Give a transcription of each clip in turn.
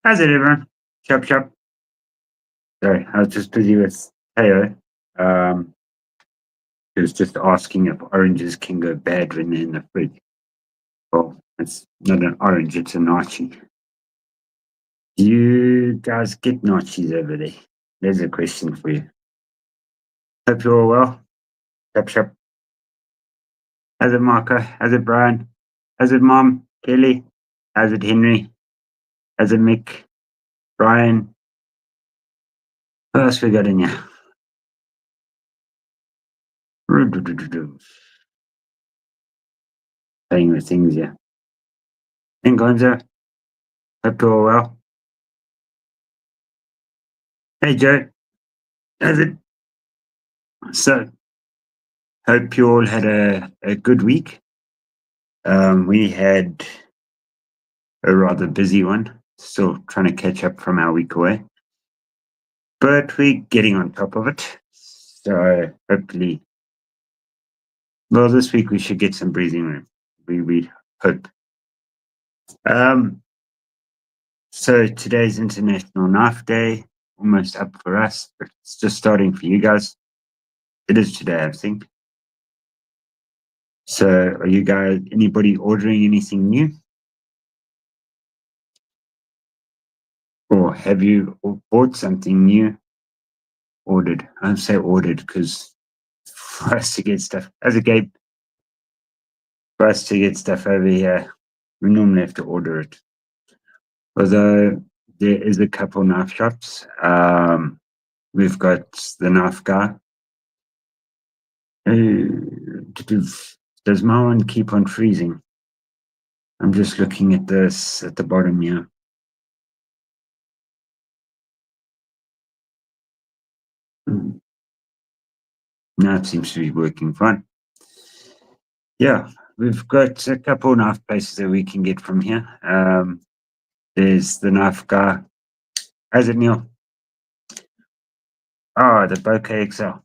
How's it, everyone? Chop chop. Sorry, I was just busy with Teo. Um, he was just asking if oranges can go bad when they're in the fridge. Well, it's not an orange, it's a nachi. Do you guys get nachis over there? There's a question for you. Hope you're all well. Chop chop. How's it, Marco? How's it, Brian? How's it, Mom? Kelly? How's it, Henry? How's it, Mick? Brian? Who else we got in here? Playing with things, yeah. Hey, Gonzo. Hope you're all well. Hey, Joe. How's it? So, hope you all had a good week. We had a rather busy one, still trying to catch up from our week away, but we're getting on top of it. So, hopefully, well, this week we should get some breathing room. We hope. So, today's International Knife Day, almost up for us, but it's just starting for you guys. It is today, I think. So, are you guys, anybody ordering anything new? Or have you bought something new? Ordered. I say ordered because for us to get stuff, as a game, for us to get stuff over here, we normally have to order it. Although there is a couple knife shops. We've got the knife guy. Does my one keep on freezing? I'm just looking at this at the bottom here. Now it seems to be working fine. Yeah, we've got a couple knife places that we can get from here. There's the knife guy. How's it, Neil? Oh, the Bokeh XL.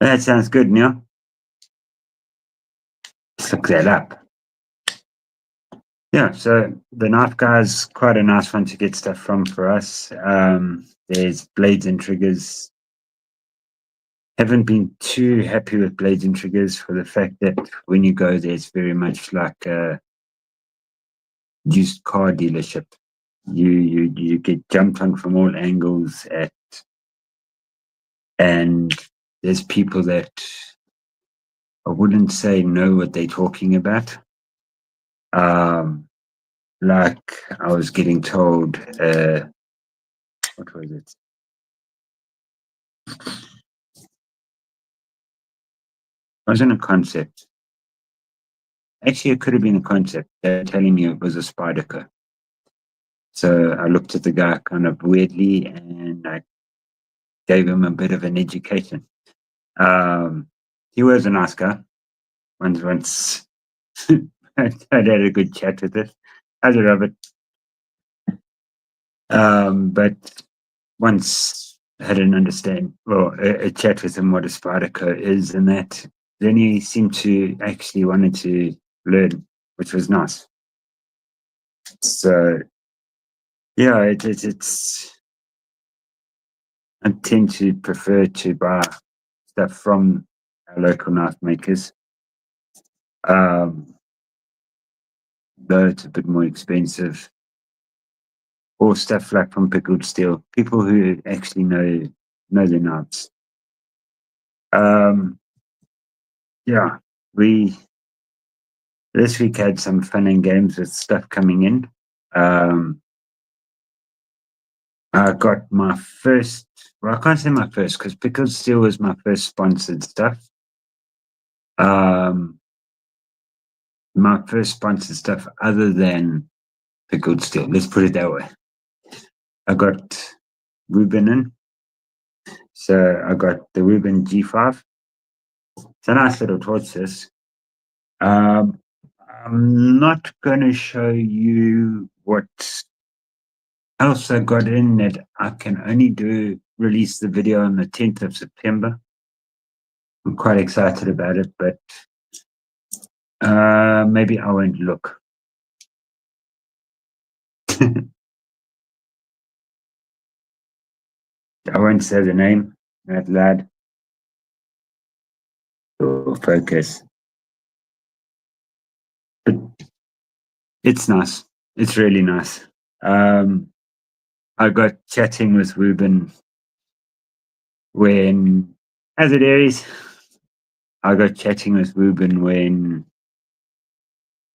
That sounds good, Neil. Let's look that up. Yeah, so the knife guy's quite a nice one to get stuff from for us. There's blades and triggers. Haven't been too happy with blades and triggers for the fact that when you go there, it's very much like a used car dealership. You get jumped on from all angles and there's people that I wouldn't say know what they're talking about. Like I was getting told, what was it? It wasn't a concept. Actually, it could have been a concept. They're telling me it was a Spyderco. So I looked at the guy kind of weirdly and I gave him a bit of an education. He was a nice guy. Once I had a good chat with it. How's it, Robert? But once I had a chat with him what a Spyderco is and that, then he seemed to actually wanted to learn, which was nice. So yeah, it's I tend to prefer to buy stuff from our local knife makers. Though it's a bit more expensive. Or stuff like from Pickled Steel, people who actually know their knives. Yeah, this week had some fun and games with stuff coming in. I got my first, well, I can't say my first because Pickled Steel was my first sponsored stuff. My first sponsored stuff other than Pickled Steel, let's put it that way. I got Reuben in. So I got the Reuben G5. It's a nice little torch this. I'm not going to show you what else I got in that I can only release the video on the 10th of September. I'm quite excited about it, but Maybe I won't look. I won't say the name, that lad. Or focus. But it's nice. It's really nice. Um, I got chatting with Ruben when, as it is, I got chatting with Ruben when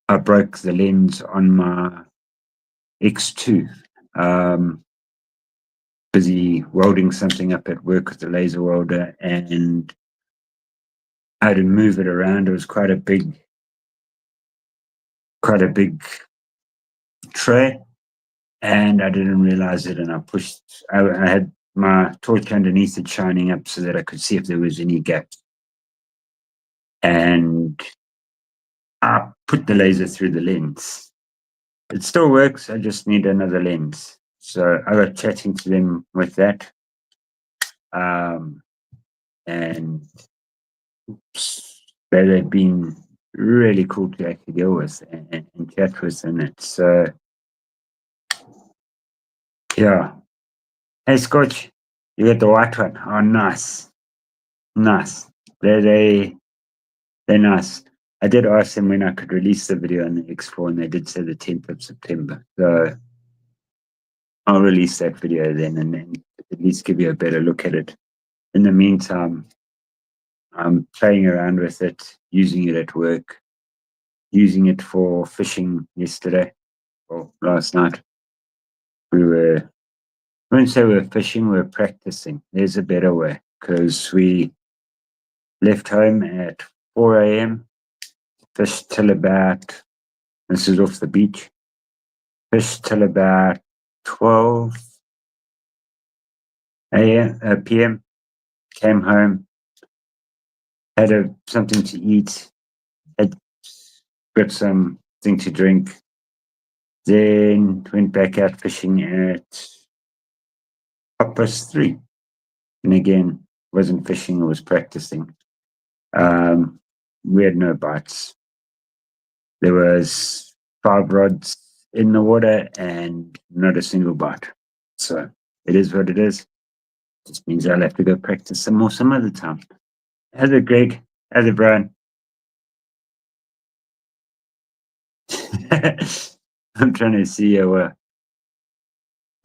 I broke the lens on my X2. Um, Busy welding something up at work with the laser welder, and I had to move it around. It was quite a big tray, and I didn't realize it. And I had my torch underneath it shining up so that I could see if there was any gaps. And I put the laser through the lens. It still works. I just need another lens. So I got chatting to them with that. Um, and they've been really cool to actually deal with and chat with in it. So, yeah. Hey, Scotch, you got the white one. Oh, nice. Nice. They're nice. I did ask them when I could release the video on the X4, and they did say the 10th of September. So I'll release that video then and at least give you a better look at it. In the meantime, I'm playing around with it, using it at work, using it for fishing yesterday or last night. I wouldn't say we were fishing, we were practicing. There's a better way, because we left home at 4 a.m., fished till about, this is off the beach, fished till about 12 p.m., came home, had something to eat, had got something to drink, then went back out fishing at 3:30. And again, wasn't fishing, I was practicing. We had no bites. There was 5 rods in the water and not a single bite. So it is what it is. Just means I'll have to go practice some more some other time. How's it, Greg? How's it, Brian? I'm trying to see you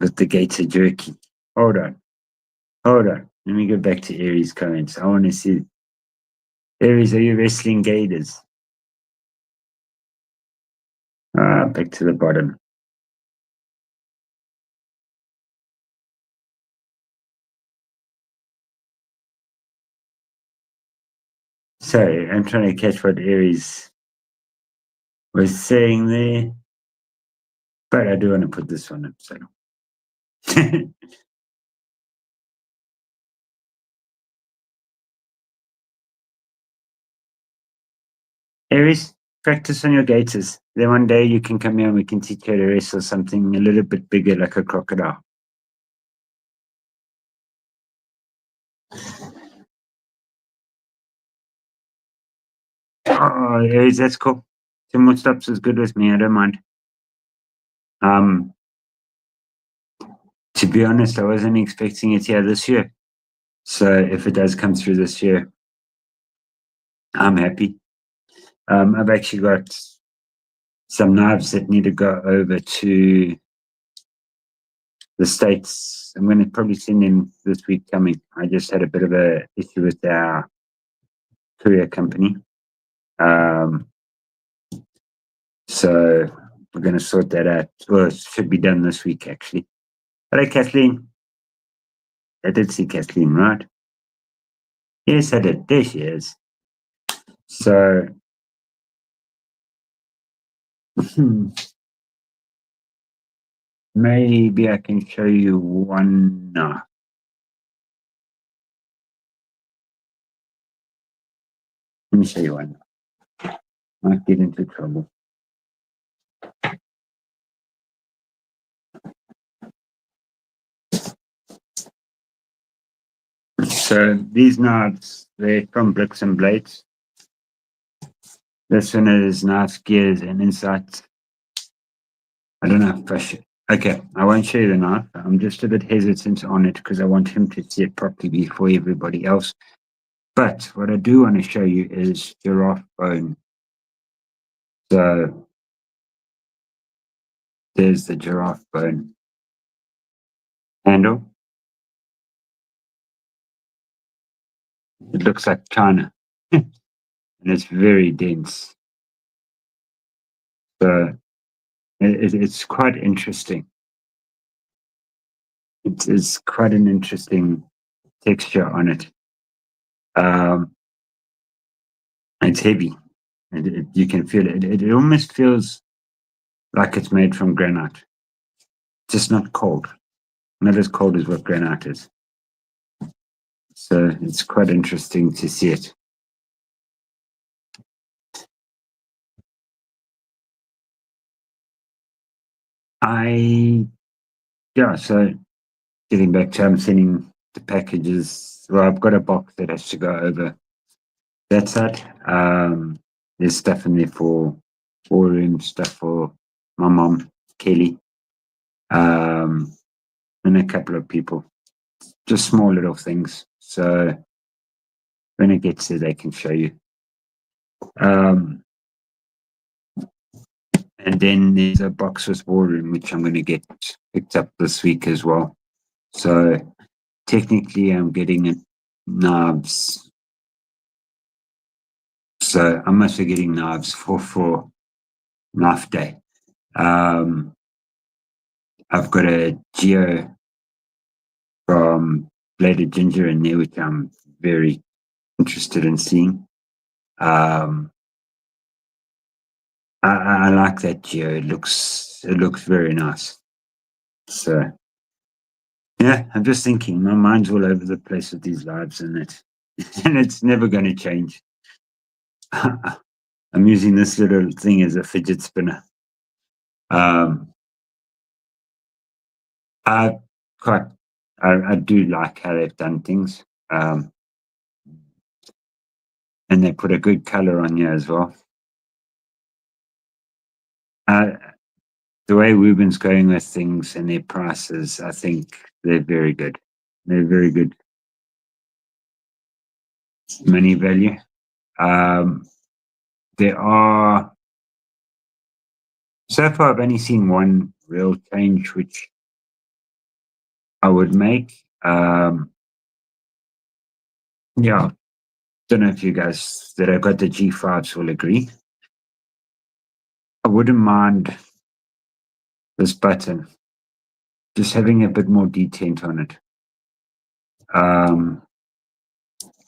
with the gator jerky. Hold on. Hold on. Let me go back to Aries' comments. I want to see. Aries, are you wrestling gators? Back to the bottom. Sorry, I'm trying to catch what Aries was saying there. But I do want to put this one up. So. Aries, practice on your gators. Then one day you can come here and we can teach you to wrestle something a little bit bigger like a crocodile. Oh, Aries, that's cool. 2 more stops is good with me. I don't mind. To be honest, I wasn't expecting it here this year. So if it does come through this year, I'm happy. I've actually got some knives that need to go over to the States. I'm going to probably send them this week coming. I just had a bit of a issue with our courier company. So we're going to sort that out. Well, it should be done this week, actually. Hello, Kathleen. I did see Kathleen, right? Yes, I did. There she is. So, maybe I can show you one. No. Let me show you one. Might get into trouble. So these knives, they're from Bricks and Blades. This one is nice gears and insights. I don't know if I should. Okay, I won't show you the knife. I'm just a bit hesitant on it because I want him to see it properly before everybody else. But what I do want to show you is giraffe bone. So there's the giraffe bone handle. It looks like China and it's very dense. So it's quite interesting. It's quite an interesting texture on it. Um, it's heavy. You can feel it. It almost feels like it's made from granite, just not cold. Not as cold as what granite is. So it's quite interesting to see it. I Yeah, so getting back to I'm sending the packages. Well, I've got a box that has to go over that side. There's stuff in there for room stuff for my mom, Kelly, um, and a couple of people. Just small little things. So when it gets there, they can show you. Um, and then there's a box with war room, which I'm going to get picked up this week as well. So technically, I'm getting it knives. So I'm also getting knives for knife day. Um, I've got a Geo from Bladed Ginger in there, which I'm very interested in seeing. Um, I like that Geo. It looks very nice. So yeah, I'm just thinking. My mind's all over the place with these lives, and and it's never going to change. I'm using this little thing as a fidget spinner. Um, I quite, I do like how they've done things, and they put a good color on here as well. Uh, the way Ruben's going with things and their prices, I think they're very good. They're very good money value. Um, there are so far I've only seen one real change which I would make. Yeah, don't know if you guys that have got the G5s will agree. I wouldn't mind this button just having a bit more detent on it. Um,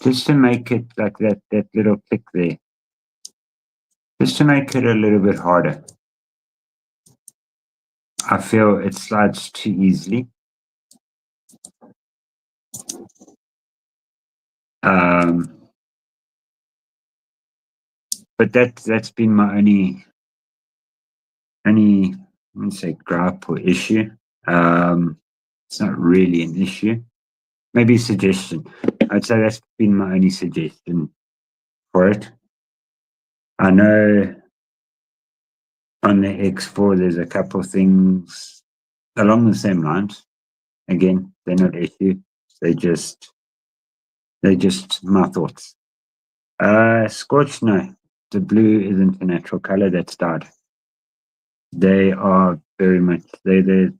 just to make it like that little click there, just to make it a little bit harder. I feel it slides too easily. Um, but that's been my only I wouldn't say gripe or issue. It's not really an issue. Maybe a suggestion. I'd say that's been my only suggestion for it. I know on the X4 there's a couple of things along the same lines. Again, they're not issue. They just they're just my thoughts. Scorch, no. The blue isn't a natural color that's dyed. They are very much they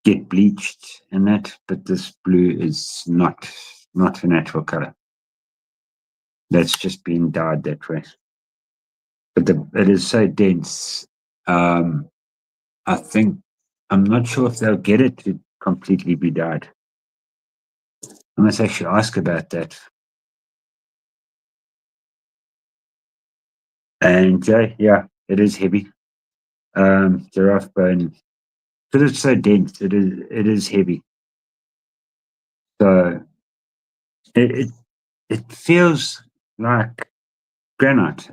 get bleached and that, but this blue is not a natural color. That's just been dyed that way. But it is so dense. Um, I think I'm not sure if they'll get it to completely be dyed. I must actually ask about that. And yeah, it is heavy. Giraffe bone because it's so dense. It is heavy. So it it, it feels like granite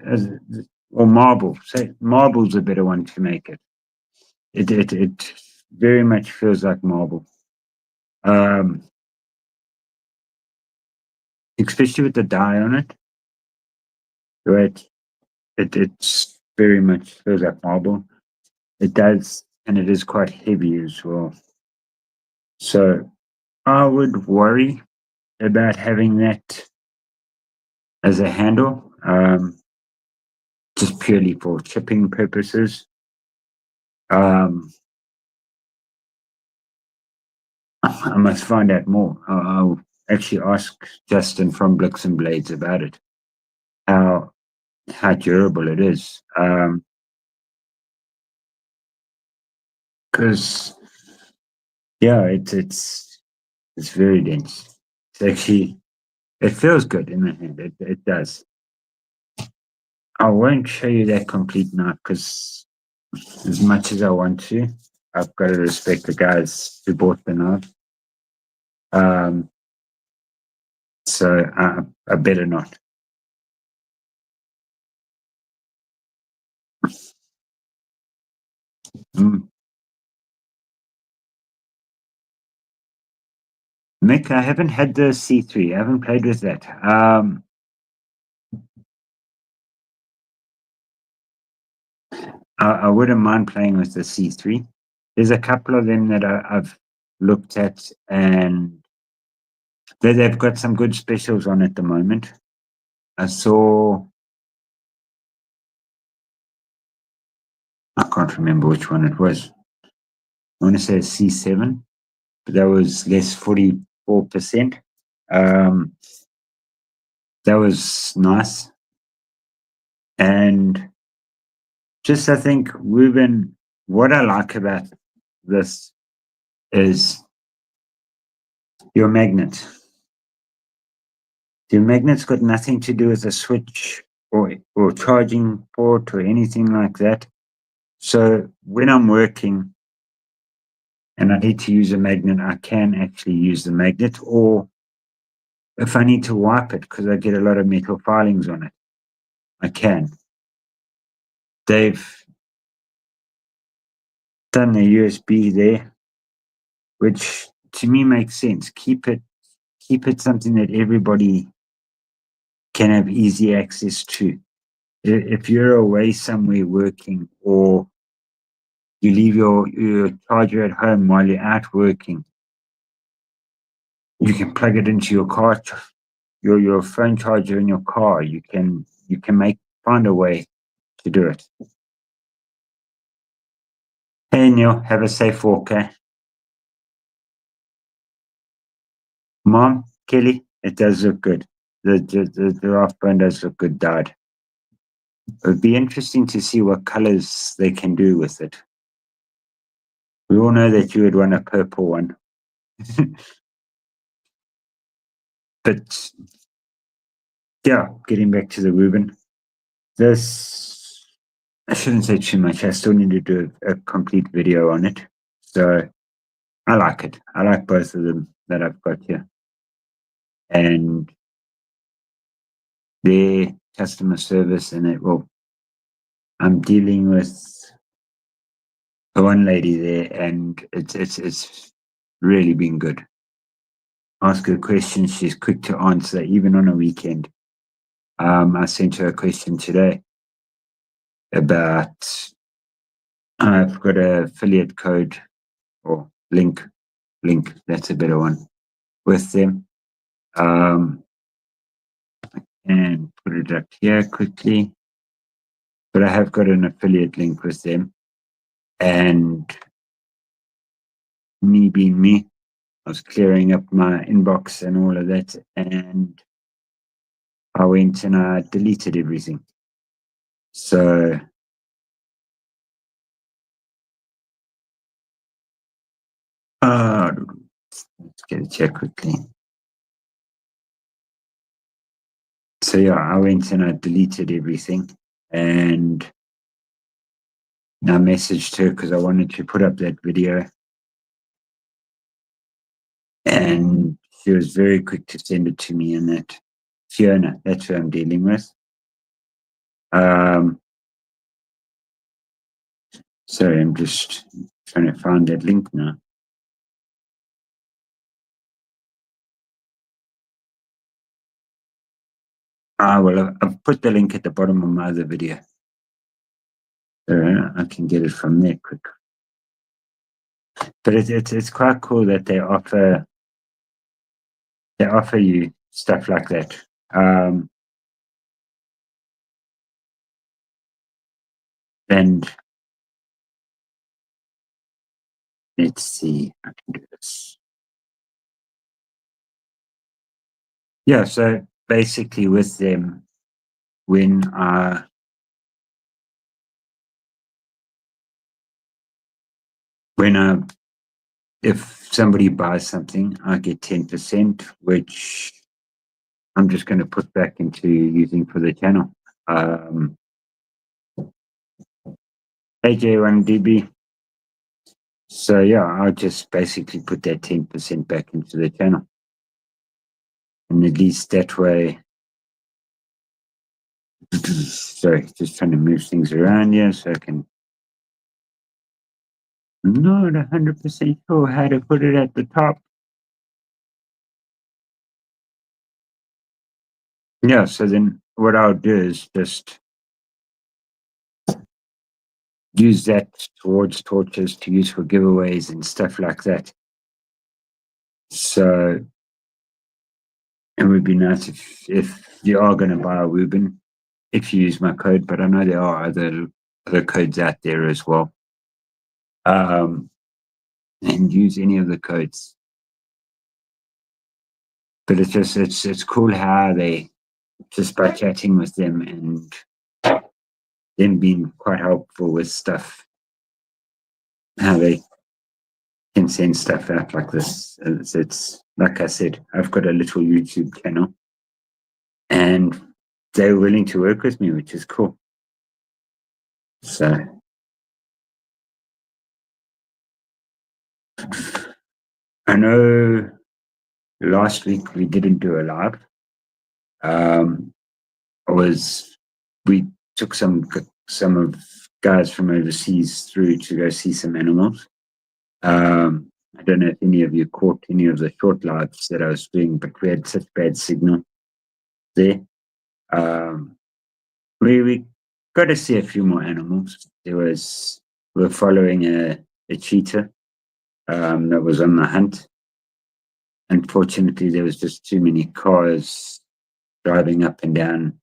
or marble. Say marble's a better one to make it. It very much feels like marble. Um, especially with the dye on it. Right. It's very much feels like marble. It does, and it is quite heavy as well. So I would worry about having that as a handle, just purely for chipping purposes. Um, I must find out more. I'll actually ask Justin from Blicks and Blades about it, how durable it is. Because yeah, it's very dense. It's actually it feels good in the hand. It does. I won't show you that complete knife because as much as I want to, I've got to respect the guys who bought the knife. Um, so I better not. Mm. Mick, I haven't had the C3. I haven't played with that. I wouldn't mind playing with the C3. There's a couple of them that I've looked at, and they've got some good specials on at the moment. I saw, I can't remember which one it was. I want to say C7, but that was less 44%. Um, that was nice. And just, I think, Ruben, what I like about this is your magnet. Your magnet's got nothing to do with a switch or charging port or anything like that. So when I'm working and I need to use a magnet, I can actually use the magnet. Or if I need to wipe it because I get a lot of metal filings on it, I can. They've done the USB there, which to me makes sense. Keep it something that everybody can have easy access to. If you're away somewhere working, or you leave your charger at home while you're out working, you can plug it into your car, your phone charger in your car. You can find a way to do it. Hey Neil, have a safe walk, eh? Mom, Kelly, it does look good. The raft bone does look good dyed. It would be interesting to see what colors they can do with it. We all know that you would want a purple one. But yeah, getting back to the Reuben, this, I shouldn't say too much. I still need to do a complete video on it. So I like it. I like both of them that I've got here. And their customer service and it, well, I'm dealing with the one lady there, and it's really been good. Ask her questions, she's quick to answer, even on a weekend. I sent her a question today about, I've got an affiliate code or link, that's a better one, with them. And put it up here quickly. But I have got an affiliate link with them. And me being me, I was clearing up my inbox and all of that. And I went and I deleted everything. So let's get it here quickly. So yeah, I went and I deleted everything, and I messaged her because I wanted to put up that video, and she was very quick to send it to me. And that Fiona, that's who I'm dealing with. Sorry, I'm just trying to find that link now. I've put the link at the bottom of my other video. So I can get it from there quick. But it's quite cool that they offer you stuff like that. And let's see, I can do this. Yeah, so basically with them, when if somebody buys something, I get 10%, which I'm just going to put back into using for the channel. AJ1DB. So yeah, I'll just basically put that 10% back into the channel. And at least that way, sorry, just trying to move things around here so I can, not 100% sure how to put it at the top. Yeah, so then what I'll do is just use that towards torches to use for giveaways and stuff like that. So it would be nice if you are going to buy a Reuben, if you use my code, but I know there are other codes out there as well. And use any of the codes. But it's cool how they, just by chatting with them and them being quite helpful with stuff, how they can send stuff out like this. It's like I said, I've got a little YouTube channel and they're willing to work with me, which is cool. So I know last week we didn't do a live. We took some of guys from overseas through to go see some animals. I don't know if any of you caught any of the short lives that I was doing, but we had such bad signal there. We got to see a few more animals. We're following a cheetah that was on the hunt. Unfortunately, there was just too many cars driving up and down.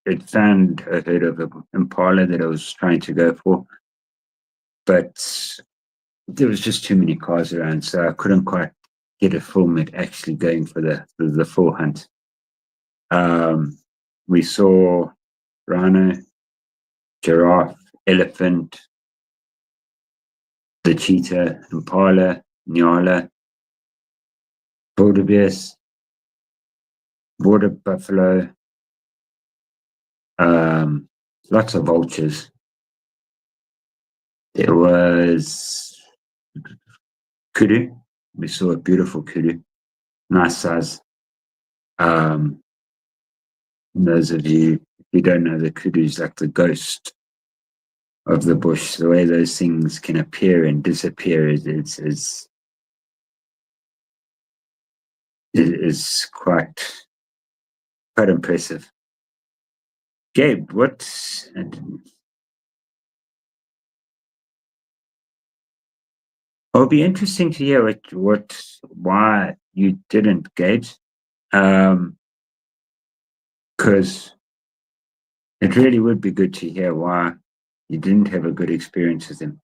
It found a herd of impala that I was trying to go for, but there was just too many cars around, so I couldn't quite get a film at actually going for the full hunt. We saw rhino, giraffe, elephant, the cheetah, impala, nyala, wildebeest, water buffalo, lots of vultures. There was kudu. We saw a beautiful kudu, nice size. Those of you who don't know, the kudu is like the ghost of the bush. The way those things can appear and disappear is quite impressive. Gabe, it'll be interesting to hear why you didn't, Gabe, because it really would be good to hear why you didn't have a good experience with them.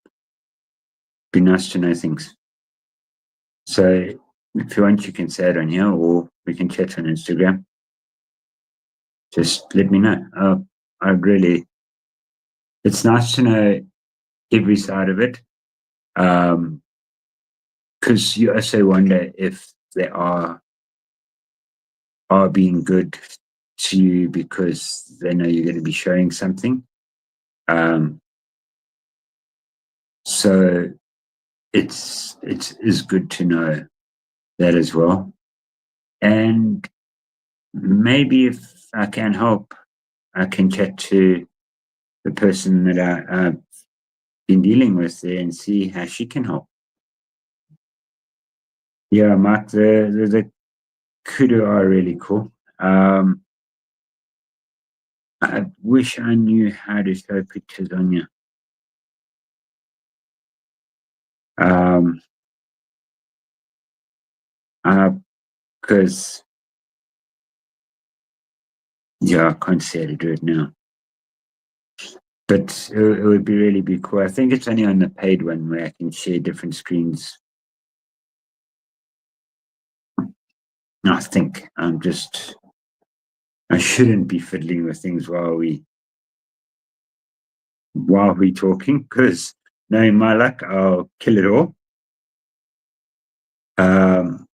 Be nice to know things. So if you want, you can say it on here, or we can chat on Instagram. Just let me know. It's nice to know every side of it. Because you also wonder if they are being good to you because they know you're going to be showing something. So it's good to know that as well. And maybe if I can help, I can chat to the person that I've been dealing with there and see how she can help. Yeah, Mark, the kudu are really cool. I wish I knew how to show pictures on you. Um, because yeah, I can't say how to do it now. But it would be really be cool. I think it's only on the paid one where I can share different screens. I think I shouldn't be fiddling with things while we talking, because knowing my luck, I'll kill it all. Um,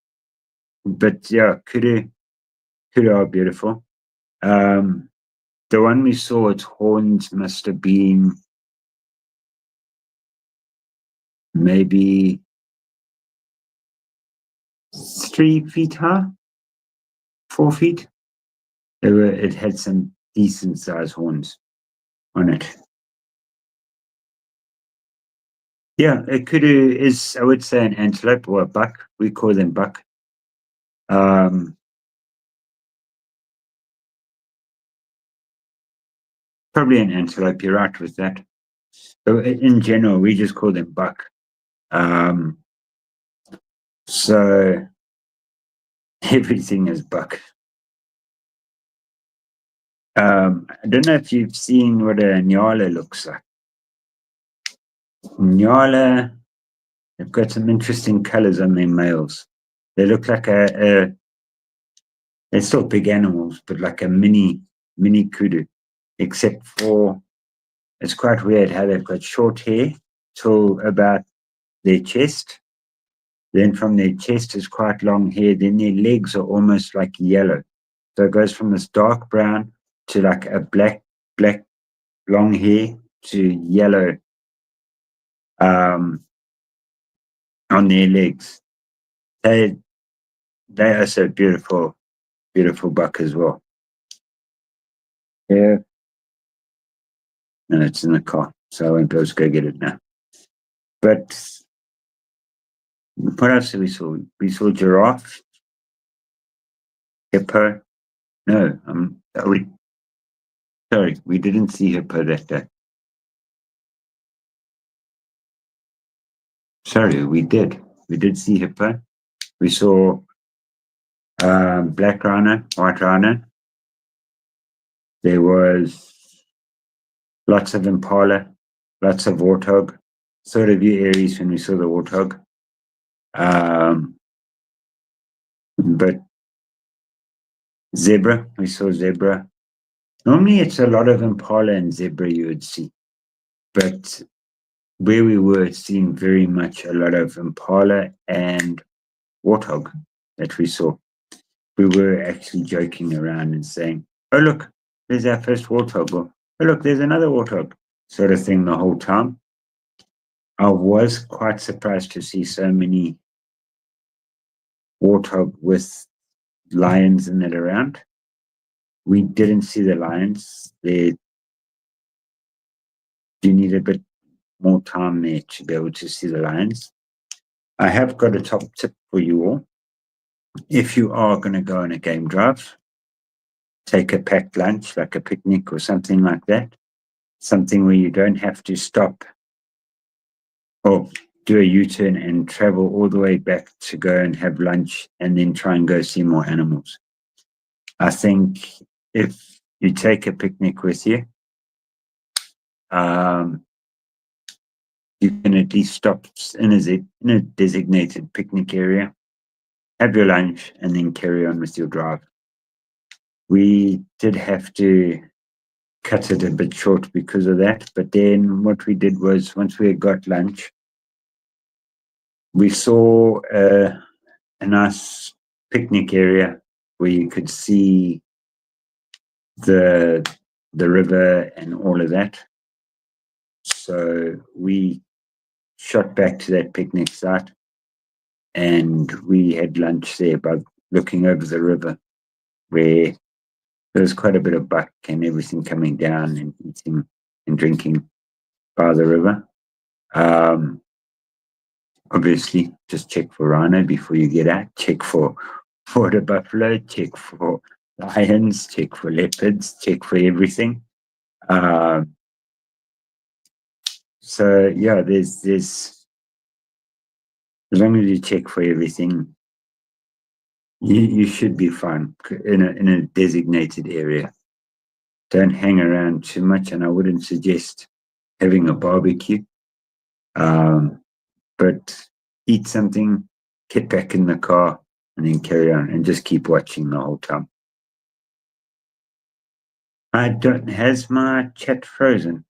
but yeah, kudu are beautiful. The one we saw, its horns must have been maybe 3 feet high, 4 feet. It had some decent sized horns on it. Yeah, a kudu is, I would say, an antelope or a buck. We call them buck. Um, Probably an antelope. You're right with that. So in general, we just call them buck. Um, so everything is buck. I don't know if you've seen what a nyala looks like. Nyala, they've got some interesting colors on their males. They look like they're still big animals, but like a mini kudu, except for it's quite weird how they've got short hair till about their chest. Then from their chest is quite long hair. Then their legs are almost like yellow. So it goes from this dark brown to like a black long hair to yellow um, on their legs. They they are so beautiful buck as well. Yeah, and it's in the car, so I won't be able to go get it now. But what else did we saw? We saw giraffe, hippo. No, sorry, we didn't see hippo that day. Sorry, we did. We did see hippo. We saw black rhino, white rhino. There was lots of impala, lots of warthog. Sort of view areas when we saw the warthog. But zebra, we saw zebra. Normally it's a lot of impala and zebra you would see. But where we were seeing very much a lot of impala and warthog that we saw. We were actually joking around and saying, "Oh look, there's our first warthog," or "Oh look, there's another warthog," sort of thing the whole time. I was quite surprised to see so many warthog with lions in it around. We didn't see the lions. They do need a bit more time there to be able to see the lions. I have got a top tip for you all. If you are going to go on a game drive, take a packed lunch, like a picnic or something like that, something where you don't have to stop or do a U-turn and travel all the way back to go and have lunch and then try and go see more animals. I think if you take a picnic with you, you can at least stop in a designated picnic area, have your lunch, and then carry on with your drive. We did have to cut it a bit short because of that, but then what we did was once we had got lunch, we saw a nice picnic area where you could see the river and all of that. So we shot back to that picnic site and we had lunch there by looking over the river where there was quite a bit of buck and everything coming down and eating and drinking by the river. Obviously, just check for rhino before you get out. Check for the buffalo. Check for lions, check for leopards, check for everything. Um, so yeah, there's as long as you check for everything, you should be fine in a designated area. Don't hang around too much, and I wouldn't suggest having a barbecue. Um, but eat something, get back in the car, and then carry on, and just keep watching the whole time. I don't. Has my chat frozen?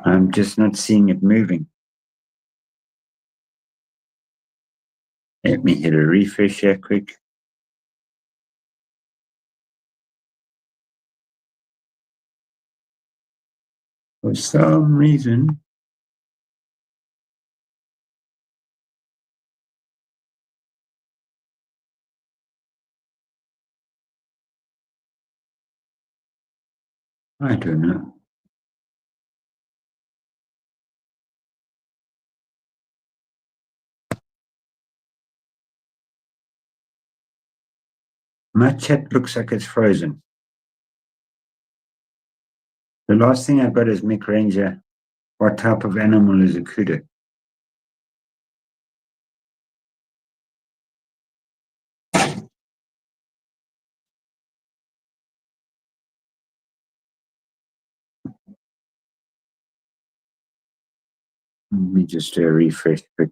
I'm just not seeing it moving. Let me hit a refresh here quick. For some reason, I don't know. My chat looks like it's frozen. The last thing I got is Mick Ranger. What type of animal is a kudu? Let me just do a refresh quick.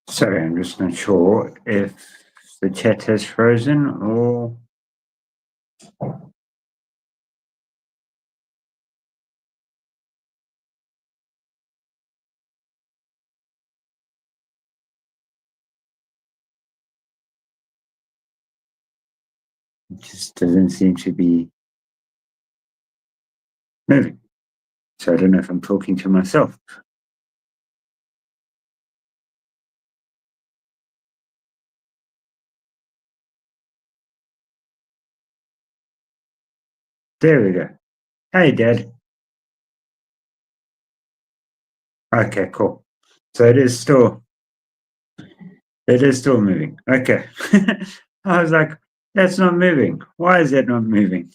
Sorry, I'm just not sure if the chat has frozen or it just doesn't seem to be moving. So I don't know if I'm talking to myself. There we go. Hey, Dad. Okay, cool. So it is still moving. Okay. I was like, that's not moving. Why is that not moving?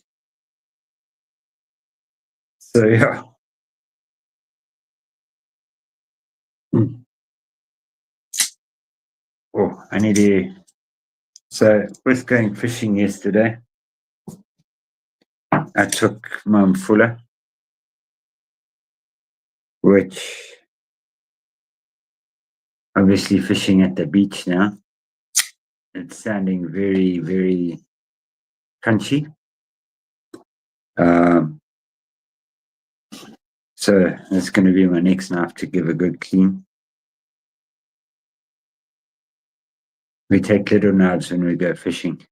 So yeah. Mm. Oh, I need to. So with going fishing yesterday, I took Mum Fuller, which obviously fishing at the beach now. It's sounding very, very crunchy. Um, so it's going to be my next knife to give a good clean. We take little knives when we go fishing.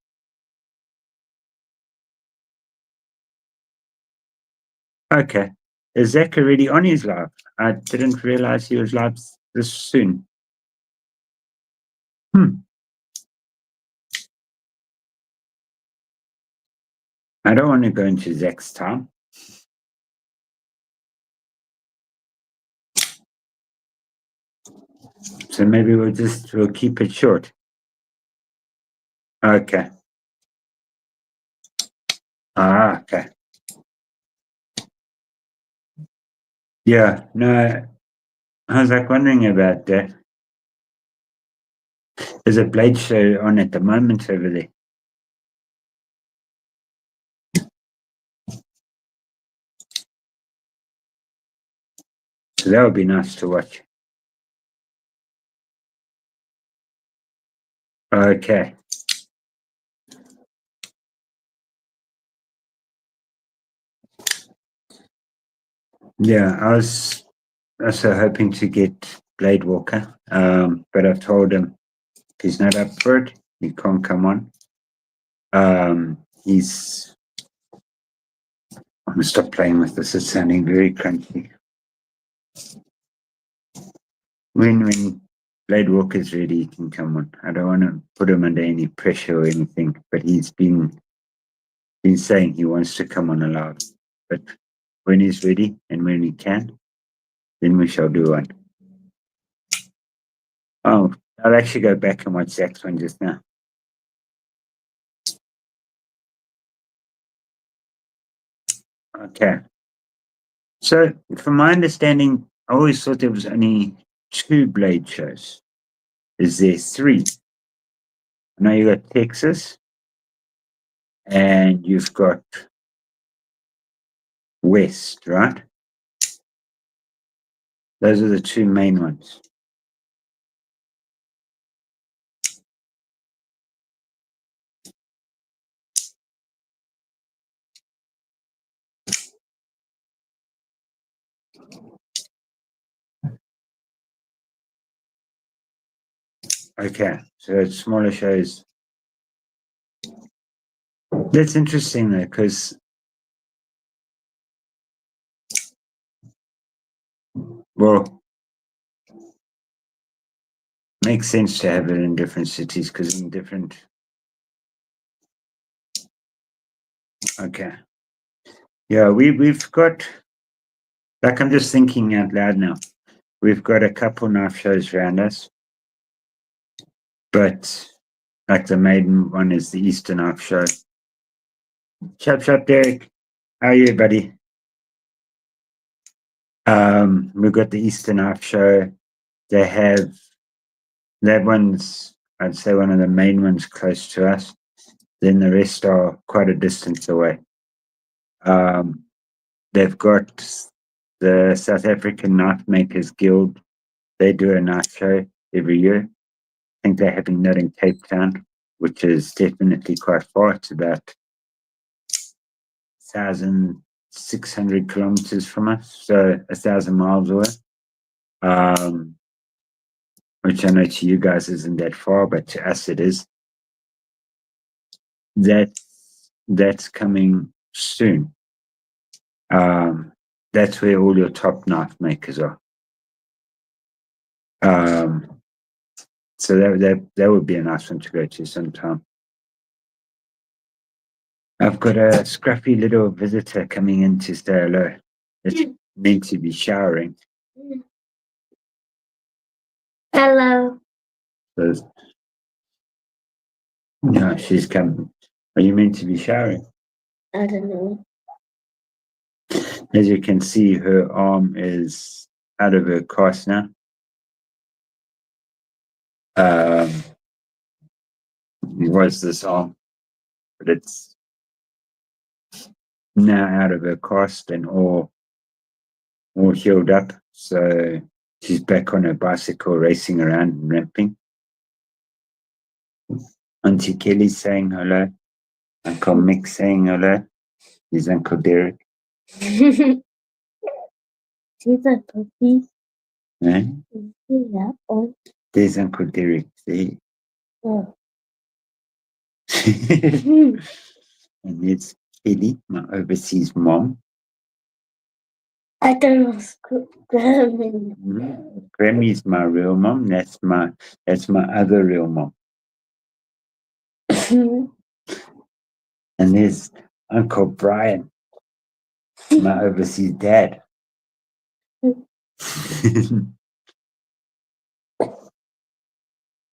Okay. Is Zach already on his live? I didn't realize he was live this soon. I don't want to go into Zach's time. So maybe we'll keep it short. Okay. Okay. Yeah, no, I was like wondering about that. There's a blade show on at the moment over there. So that would be nice to watch. Okay. Yeah, I was also hoping to get Blade Walker, but I've told him if he's not up for it, he can't come on. He's I'm gonna stop playing with this. It's sounding very crunchy. When Blade Walker's ready, he can come on. I don't want to put him under any pressure or anything, but he's been saying he wants to come on alive. But when he's ready and when he can, then we shall do one. Oh, I'll actually go back and watch Zach's one just now. Okay. So, from my understanding, I always thought there was only 2 Blade shows. Is there 3? I know you got Texas and you've got West, right? Those are the 2 main ones. Okay, so smaller shows. That's interesting though, because well, makes sense to have it in different cities because in different. Okay, yeah, we've got. Like I'm just thinking out loud now. We've got a couple knife shows around us, but like the maiden one is the Eastern Knife Show. Chap, Derek. How are you, buddy? We've got the Eastern Knife Show. They have that one's, I'd say, one of the main ones close to us. Then the rest are quite a distance away. They've got the South African Knife Makers Guild. They do a knife show every year. I think they're having that in Cape Town, which is definitely quite far. It's about 1,600 kilometers from us, so 1,000 miles away. Which I know to you guys isn't that far, but to us it is. That's coming soon. That's where all your top knife makers are. So that would be a nice one to go to sometime. I've got a scruffy little visitor coming in to say hello. It's meant to be showering. Hello. So, no, she's coming. Are you meant to be showering? I don't know. As you can see, her arm is out of her cast now. Was this arm, but it's now out of her cast and all healed up. So she's back on her bicycle racing around and ramping. Auntie Kelly's saying hello. Uncle Mick saying hello. He's Uncle Derek. She's a puppy. Eh? Yeah. Oh. There's Uncle Derek. See? Oh. And it's Kelly, my overseas mom. I don't know. Grammy. Grammy's my real mom. That's my other real mom. And there's Uncle Brian, my overseas dad.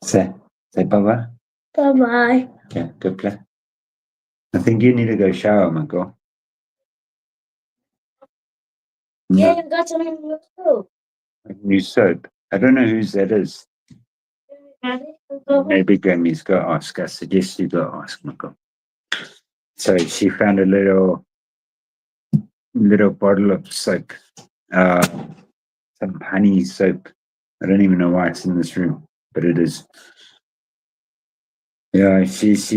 Say bye-bye. Bye-bye. Okay, good play. I think you need to go shower, my girl. Yeah, you got some new soap. New soap. I don't know whose that is. Maybe Grammy's go ask. I suggest you go ask, my girl. So she found a little bottle of soap. Some honey soap. I don't even know why it's in this room, but it is. Yeah, she's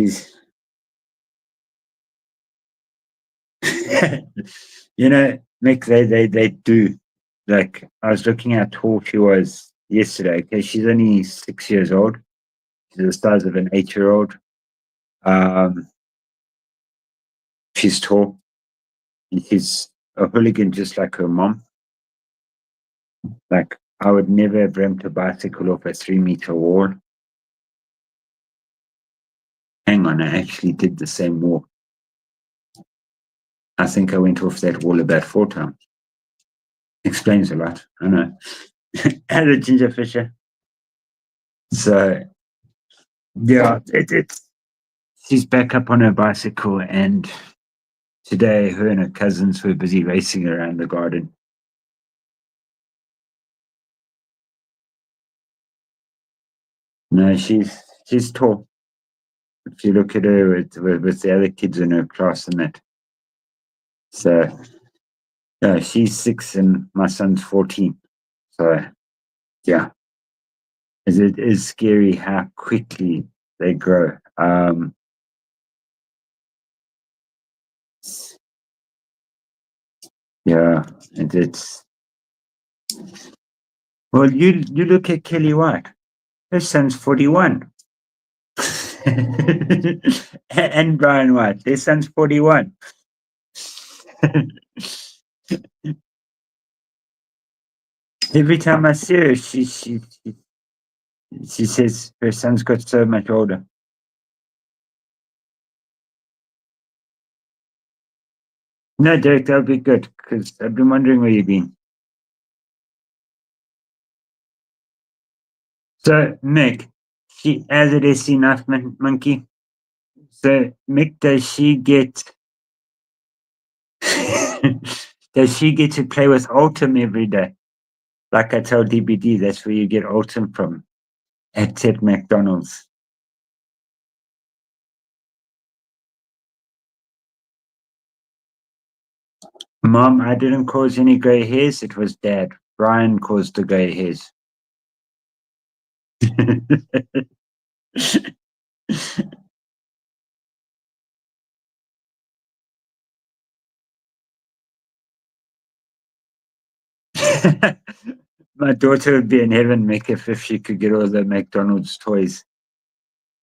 you know, Mick, they do. Like I was looking at how tall she was yesterday. Okay, she's only 6 years old. She's the size of an 8-year-old. She's tall. She's a hooligan just like her mom. Like, I would never have dreamt a bicycle off a 3-meter wall. Hang on, I actually did the same walk. I think I went off that wall about 4 times. Explains a lot. I know. Hello, Ginger Fisher. So, yeah, she's back up on her bicycle, and today her and her cousins were busy racing around the garden. No, she's tall. If you look at her with the other kids in her class and that. So, yeah, she's 6 and my son's 14. So, yeah, it is scary how quickly they grow. Yeah, and it's well, you look at Kelly White. Her son's 41. And Brian White, their son's 41. Every time I see her, she says her son's got so much older. No, Derek, that'll be good because I've been wondering where you've been. So, Mick, she as it is enough, monkey. So, Mick, does she get does she get to play with Ultim every day? Like I tell DBD, that's where you get Ultim from at McDonald's. Mom, I didn't cause any grey hairs. It was Dad. Brian caused the grey hairs. My daughter would be in heaven, Mick, if she could get all the McDonald's toys.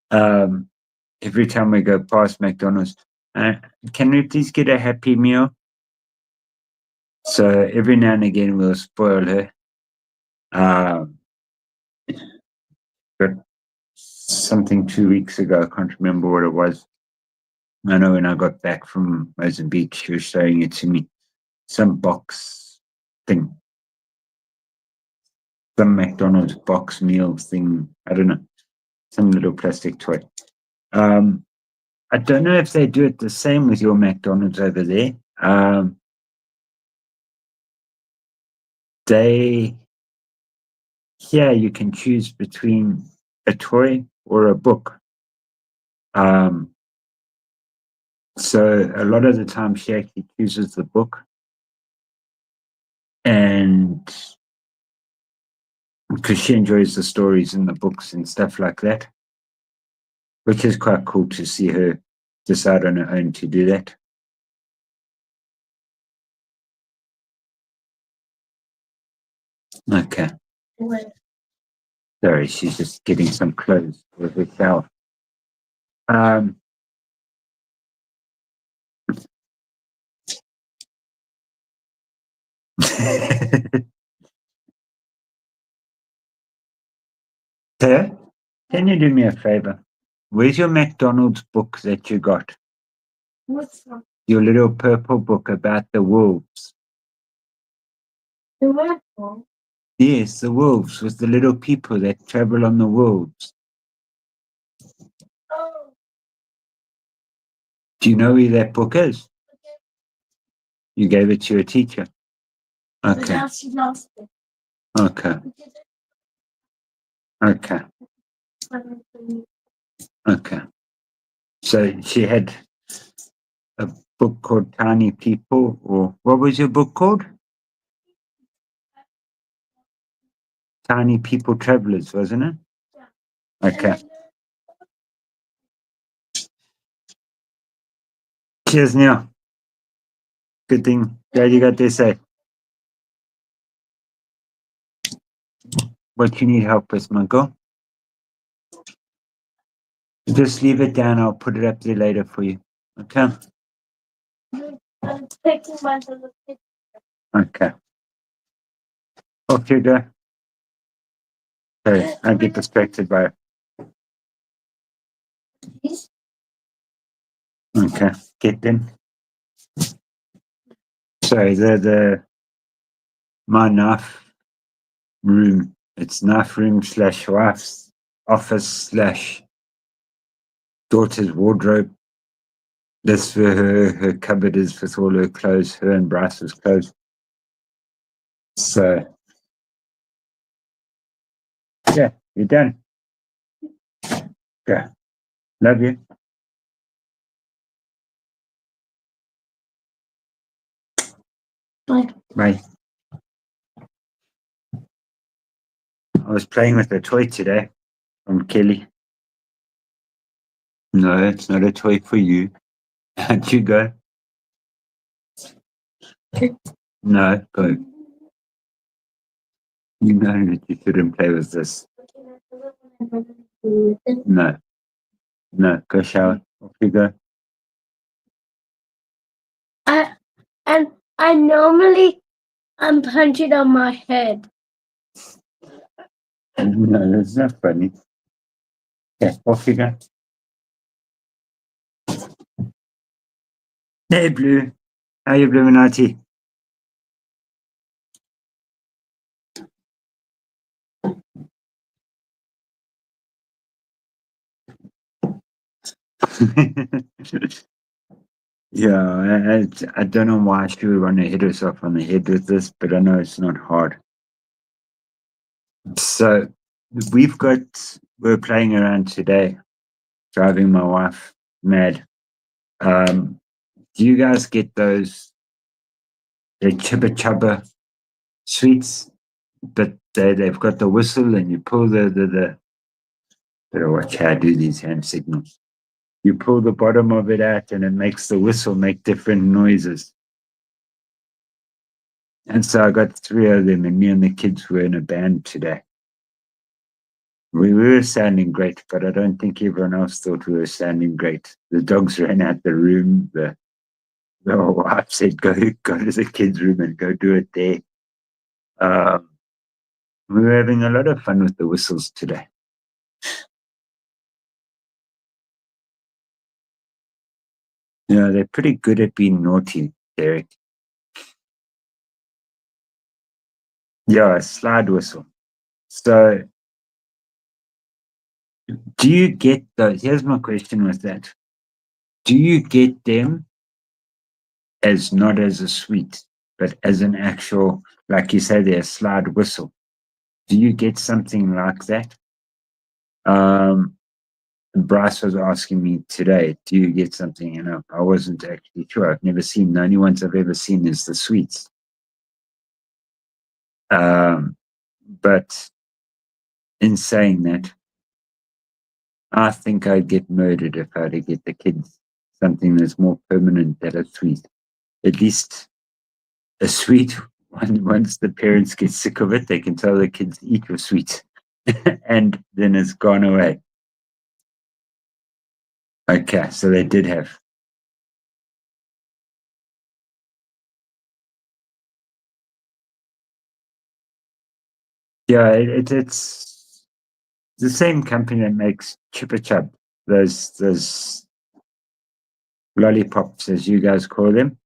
Every time we go past McDonald's, can we please get a Happy Meal? So every now and again we'll spoil her. But something 2 weeks ago, I can't remember what it was. I know when I got back from Mozambique, she was showing it to me. Some box thing. Some McDonald's box meal thing. I don't know. Some little plastic toy. I don't know if they do it the same with your McDonald's over there. Here you can choose between a toy or a book. So a lot of the time she actually chooses the book, and because she enjoys the stories in the books and stuff like that, which is quite cool to see her decide on her own to do that. Okay. Sorry, she's just getting some clothes for her shower. Hey, can you do me a favor? Where's your McDonald's book that you got? What's that? Your little purple book about the wolves. The red one? Yes, the wolves with the little people that travel on the wolves. Oh. Do you know where that book is? You gave it to your teacher. But Okay. now she lost it. Okay. Okay. Okay. So she had a book called Tiny People, or what was your book called? Tiny People Travelers, wasn't it? Okay. Cheers, Neil. Good thing. Glad you got this say. What you need help with, Michael? Just leave it down. I'll put it up there later for you. Okay. I'm taking my little picture. Okay. Off you go. Sorry, I get distracted by. Okay, get them. Sorry, my knife room. It's knife room / wife's office / daughter's wardrobe. This for her cupboard is with all her clothes, her and Bryce's clothes. So yeah, you're done. Okay. Love you. Bye. Bye. I was playing with a toy today from Kelly. No, it's not a toy for you. Can't you go? No, go. You know that you shouldn't play with this. No, no, go shower. Off you go. I normally I'm punching on my head. No, that's not funny. Okay, off you go. Hey, Blue. How you, Illuminati? Yeah, I don't know why she would want to hit herself on the head with this, but I know it's not hard. So we're playing around today, driving my wife mad. Do you guys get the chibba chubba sweets? But they've got the whistle and you pull the better watch how I do these hand signals. You pull the bottom of it out and it makes the whistle make different noises. And so I got 3 of them, and me and the kids were in a band today. We were sounding great, but I don't think everyone else thought we were sounding great. The dogs ran out the room. The wife said, go to the kids' room and go do it there. We were having a lot of fun with the whistles today. Yeah, they're pretty good at being naughty, Derek. Yeah, a slide whistle. So, do you get those? Here's my question with that. Do you get them as not as a sweet, but as an actual, like you say, they're a slide whistle? Do you get something like that? Bryce was asking me today, do you get something? And I wasn't actually sure. I've never seen, the only ones I've ever seen is the sweets. But in saying that, I think I'd get murdered if I had to get the kids something that's more permanent than a sweet. At least a sweet, once the parents get sick of it, they can tell the kids, eat your sweet. And then it's gone away. Okay, so they did have. Yeah, it's the same company that makes Chippa Chub, those lollipops, as you guys call them.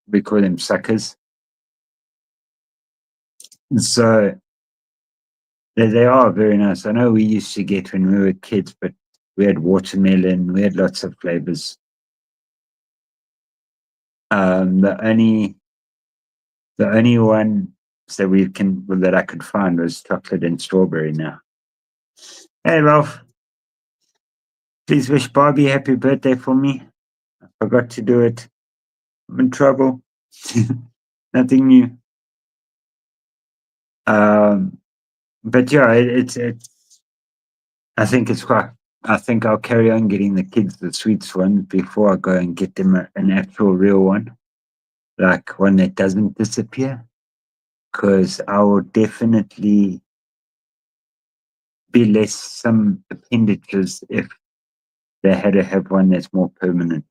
We call them suckers. So they are very nice. I know we used to get when we were kids, but we had watermelon, we had lots of flavors. The only one that I could find was chocolate and strawberry now. Hey Ralph, please wish Barbie happy birthday for me. I forgot to do it. I'm in trouble. Nothing new. But yeah, it's I think it's quite. I think I'll carry on getting the kids the sweets one before I go and get them an actual real one, like one that doesn't disappear. Because I will definitely be less some appendixes if they had to have one that's more permanent.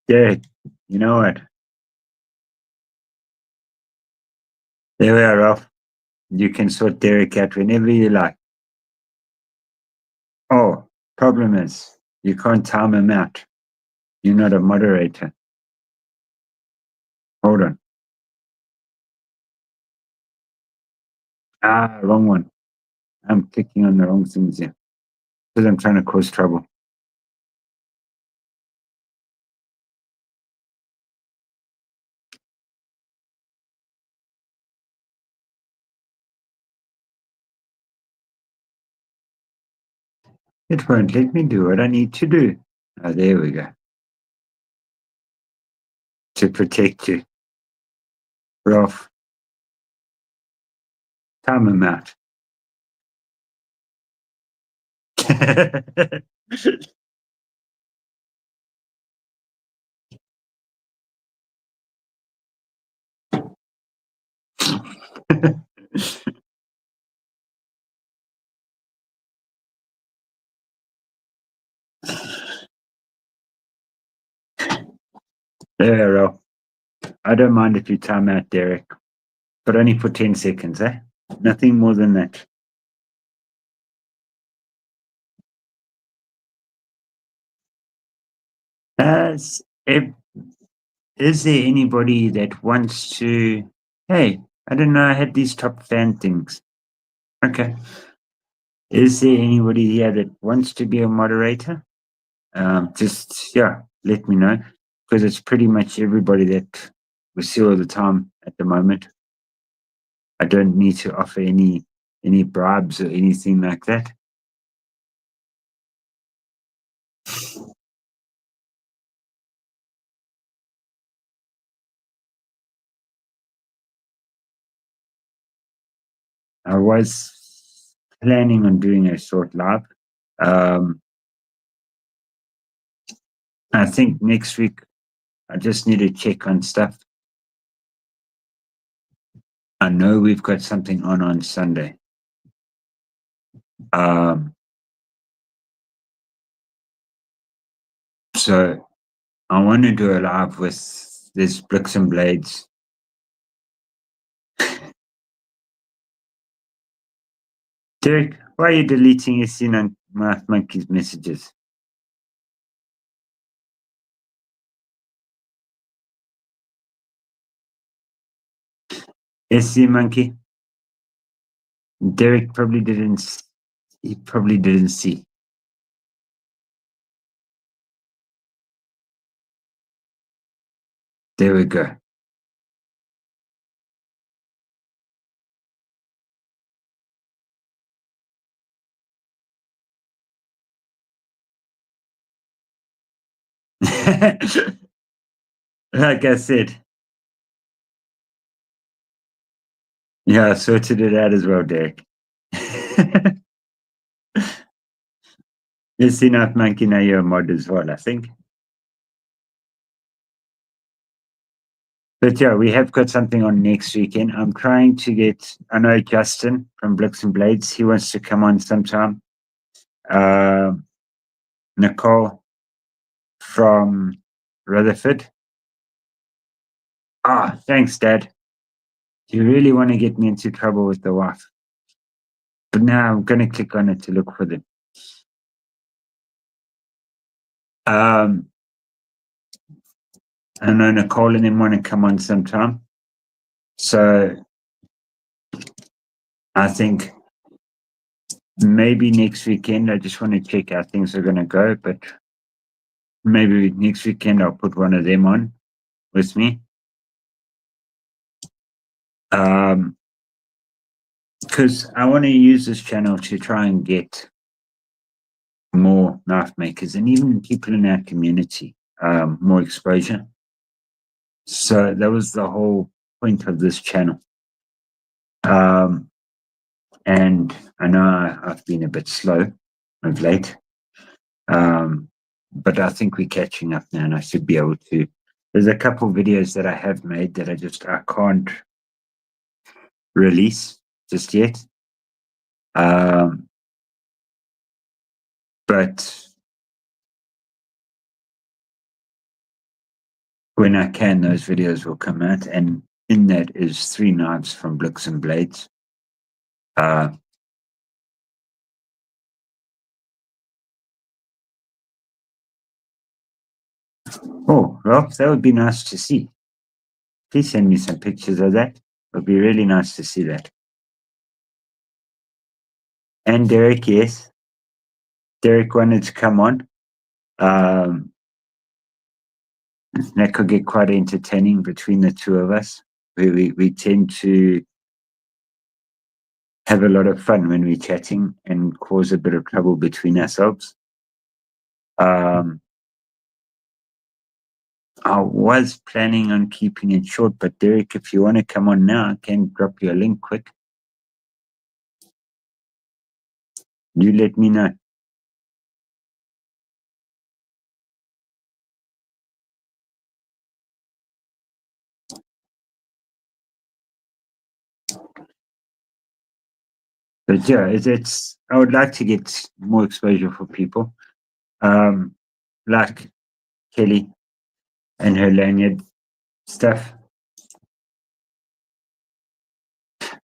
Derek, you know what? There we are, Ralph. You can sort Derek out whenever you like. Oh, problem is, you can't time him out. You're not a moderator. Hold on. Ah, wrong one. I'm clicking on the wrong things here because I'm trying to cause trouble. It won't let me do what I need to do. Oh, there we go. To protect you. Ralph, time him out. There, Ralph. I don't mind if you time out Derek, but only for 10 seconds, eh? Nothing more than that. As if, is there anybody that wants to? Hey, I don't know. I had these top fan things. Okay. Is there anybody here that wants to be a moderator? Just, yeah, let me know because it's pretty much everybody that we see all the time at the moment. I don't need to offer any bribes or anything like that. I was planning on doing a short live. Um, I think next week I just need to check on stuff. I know we've got something on Sunday. Um, so I want to do a live with this Bricks and Blades. Derek, why are you deleting your Sin and Math Monkey's messages? SC Monkey? Derek probably didn't. He probably didn't see. There we go. Like I said, yeah, I sorted it out as well, Derek. You've seen that monkey now you're a mod as well, I think. But yeah, we have got something on next weekend. I'm trying to get, I know Justin from Bricks and Blades, he wants to come on sometime. Nicole from Rutherford. Ah, thanks, Dad. You really want to get me into trouble with the wife. But now I'm going to click on it to look for them. I know Nicole and them want to come on sometime. So I think maybe next weekend, I just want to check how things are going to go. But maybe next weekend, I'll put one of them on with me. Because I want to use this channel to try and get more knife makers and even people in our community more exposure. So that was the whole point of this channel. And I know I've been a bit slow of late, but I think we're catching up now and I should be able to. There's a couple videos that I have made that I can't release just yet. But when I can, those videos will come out, and in that is 3 knives from Blicks and Blades. Oh, well, that would be nice to see. Please send me some pictures of that. It would be really nice to see that. And Derek, yes. Derek wanted to come on. That could get quite entertaining between the two of us. We tend to have a lot of fun when we're chatting and cause a bit of trouble between ourselves. I was planning on keeping it short, but Derek, if you want to come on now, I can drop you a link quick. You let me know. But yeah, it's I would like to get more exposure for people, like Kelly and her lanyard stuff.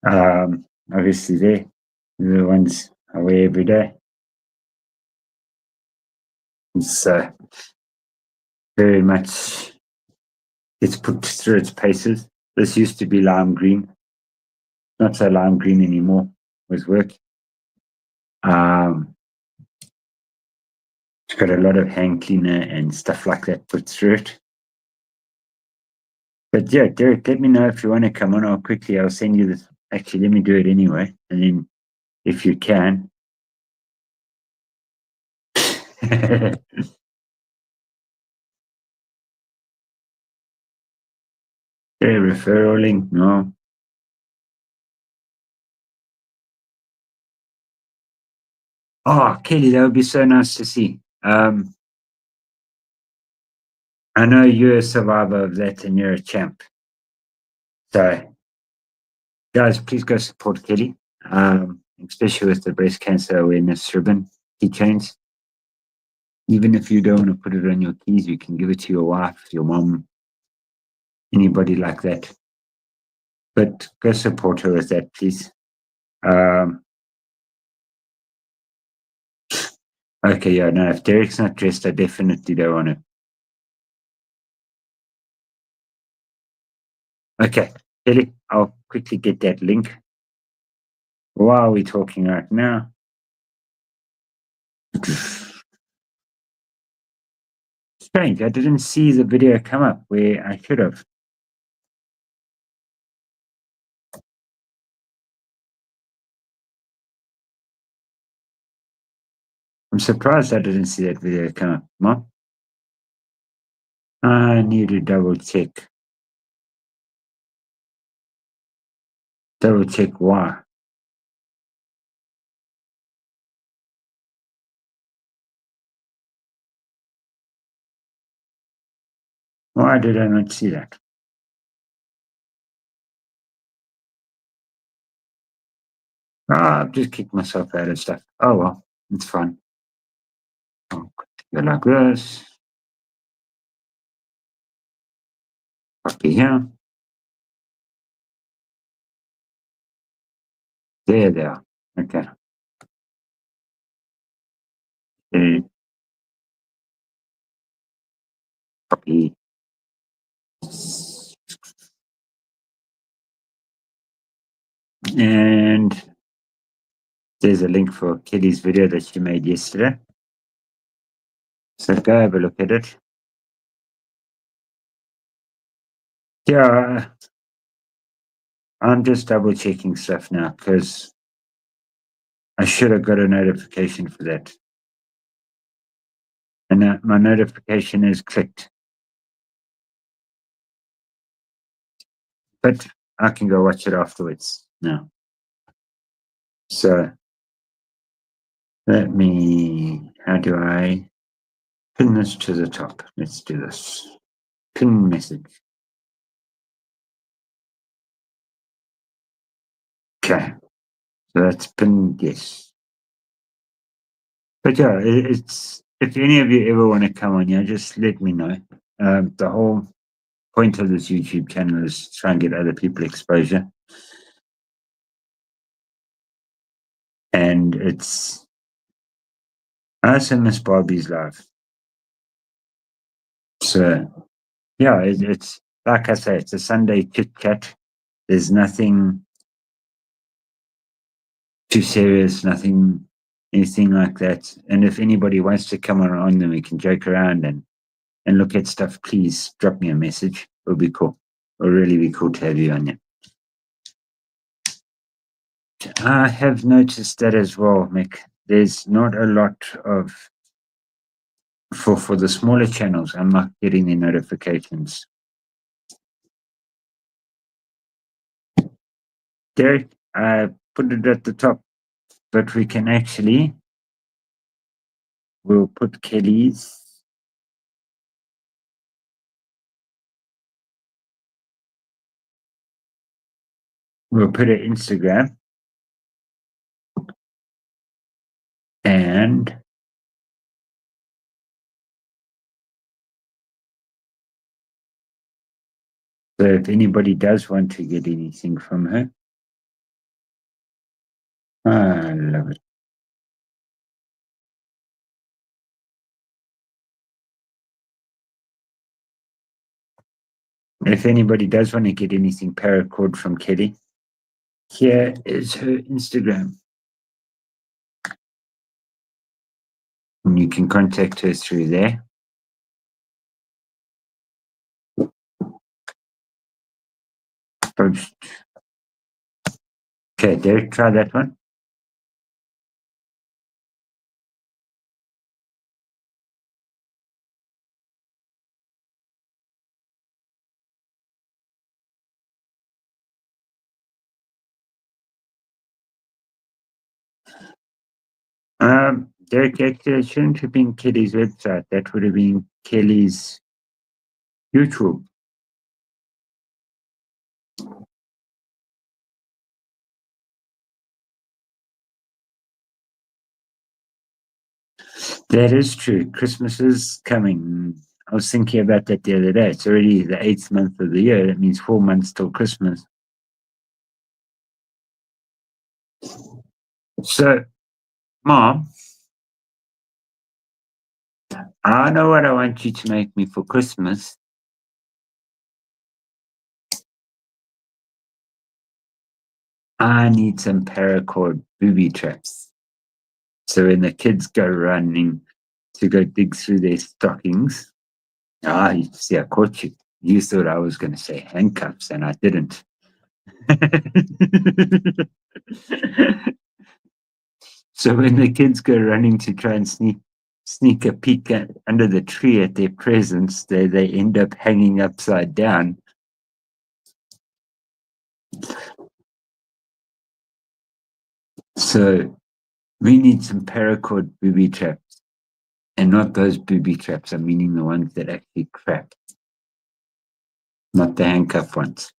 Obviously, they're the ones I wear every day. So very much it's put through its paces. This used to be lime green, not so lime green anymore with work. It's got a lot of hand cleaner and stuff like that put through it. But yeah, Derek, let me know if you want to come on. I'll send you this. Actually, let me do it anyway. And then if you can. Yeah, referral link, no. Oh, Kelly, that would be so nice to see. I know you're a survivor of that and you're a champ. So, guys, please go support Kelly, especially with the breast cancer awareness ribbon keychains. Even if you don't want to put it on your keys, you can give it to your wife, your mom, anybody like that. But go support her with that, please. Okay, yeah, no, if Derek's not dressed, I definitely don't want to. Okay, Kelly, I'll quickly get that link. Why are we talking right now? Strange, I didn't see the video come up where I should have. I'm surprised I didn't see that video come up. Mom, I need to double check. Double check why. Why did I not see that? I've just kicked myself out of stuff. Oh well, it's fine. I'll go like this. Copy here. There they are. Okay. Copy. And there's a link for Kelly's video that she made yesterday. So go have a look at it. Yeah, I'm just double checking stuff now because I should have got a notification for that. And my notification is clicked. But I can go watch it afterwards now. So how do I pin this to the top? Let's do this. Pin message. Okay. So that's pinned, yes. But yeah, it's if any of you ever want to come on, yeah, just let me know. The whole point of this YouTube channel is to try and get other people exposure. And it's, I also miss Barbie's life. So, yeah, it's like I say, it's a Sunday chit chat. There's nothing too serious, nothing, anything like that. And if anybody wants to come on, then we can joke around and look at stuff. Please drop me a message. It'll be cool. It'll really be cool to have you on here. I have noticed that as well, Mick. There's not a lot of for the smaller channels. I'm not getting the notifications. Derek, I put it at the top, but we can actually, we'll put Kelly's. We'll put it Instagram. And so if anybody does want to get anything from her, I love it. If anybody does want to get anything paracord from Kelly, here is her Instagram. And you can contact her through there. Post. Okay, Derek, try that one. Derek, actually, it shouldn't have been Kelly's website. That would have been Kelly's YouTube. That is true. Christmas is coming. I was thinking about that the other day. It's already the 8th month of the year. That means 4 months till Christmas. So, Mom, I know what I want you to make me for Christmas. I need some paracord booby traps. So when the kids go running to go dig through their stockings, you see, I caught you. You thought I was going to say handcuffs, and I didn't. So when the kids go running to try and sneak a peek under the tree at their presents, they end up hanging upside down. So we need some paracord booby traps, and not those booby traps. I'm meaning the ones that actually crack, not the handcuff ones.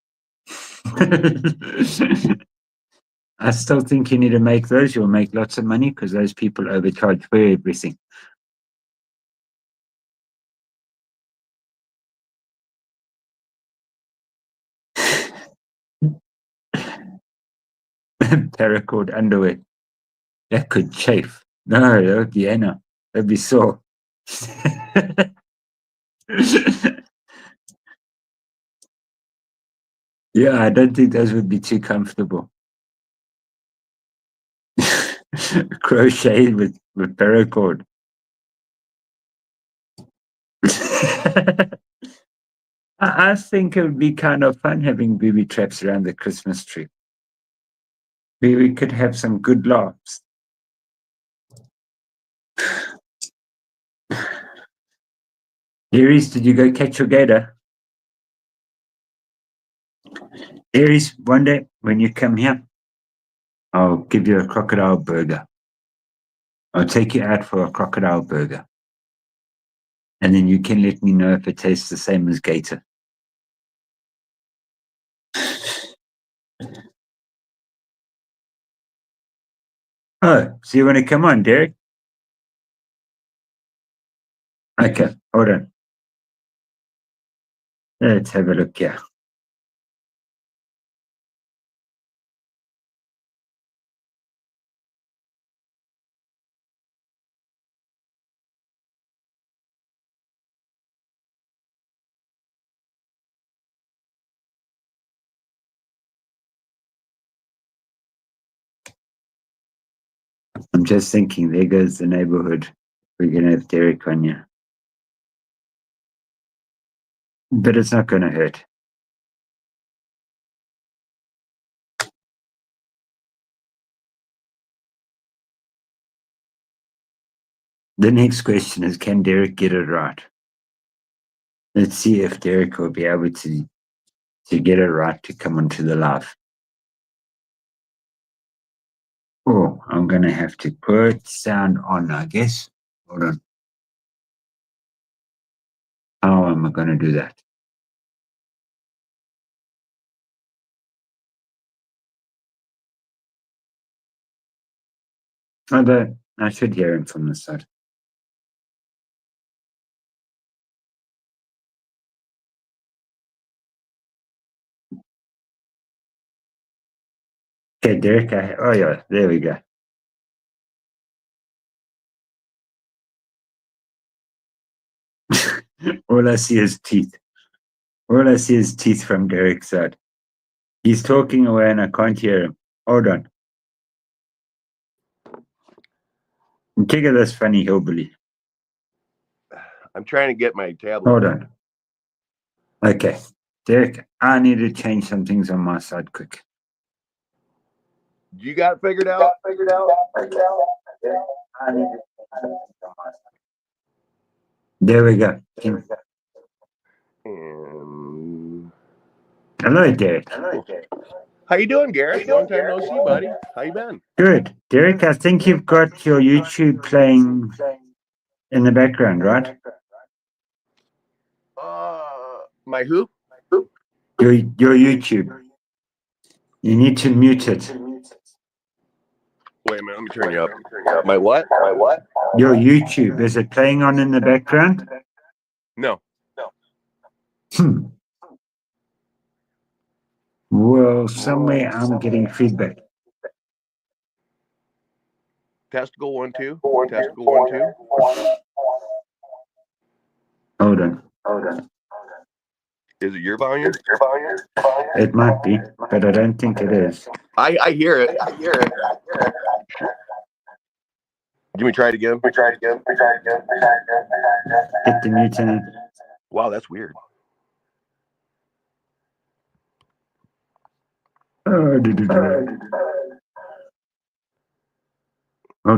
I still think you need to make those. You'll make lots of money because those people overcharge for everything. Paracord underwear. That could chafe. No, that would be Anna. That'd be sore. Yeah, I don't think those would be too comfortable. Crochet with paracord. I think it would be kind of fun having booby traps around the Christmas tree. We could have some good laughs. Aries, did you go catch your gator? Aries, one day when you come here, I'll give you a crocodile burger. I'll take you out for a crocodile burger. And then you can let me know if it tastes the same as gator. Oh, so you want to come on, Derek? Okay, hold on. Let's have a look here. I'm just thinking, there goes the neighborhood. We're going to have Derek on here. But it's not going to hurt. The next question is, can Derek get it right? Let's see if Derek will be able to get it right to come onto the live. Oh, I'm going to have to put sound on, I guess. Hold on. How am I going to do that? Although, I should hear him from the side. Okay, Derek. Oh, yeah, there we go. All I see is teeth. All I see is teeth from Derek's side. He's talking away and I can't hear him. Hold on. Take it this funny hillbilly. I'm trying to get my tablet. Hold on. Okay. Derek, I need to change some things on my side quick. You got it figured out? There we go. Hello, Derek. How you doing, Garrett? Long time no see, buddy. How you been? Good. Derek, I think you've got your YouTube playing in the background, right? My who? Your YouTube. You need to mute it. Wait a minute, let me turn you up. My what? Your YouTube, is it playing on in the background? No. Well, somewhere I'm getting feedback. Testicle 1 2. Testicle 1 2. Hold on. Is it your volume? It might be, but I don't think it is. I hear it. Let me try it again. Hit the mute in. Wow, that's weird. Oh,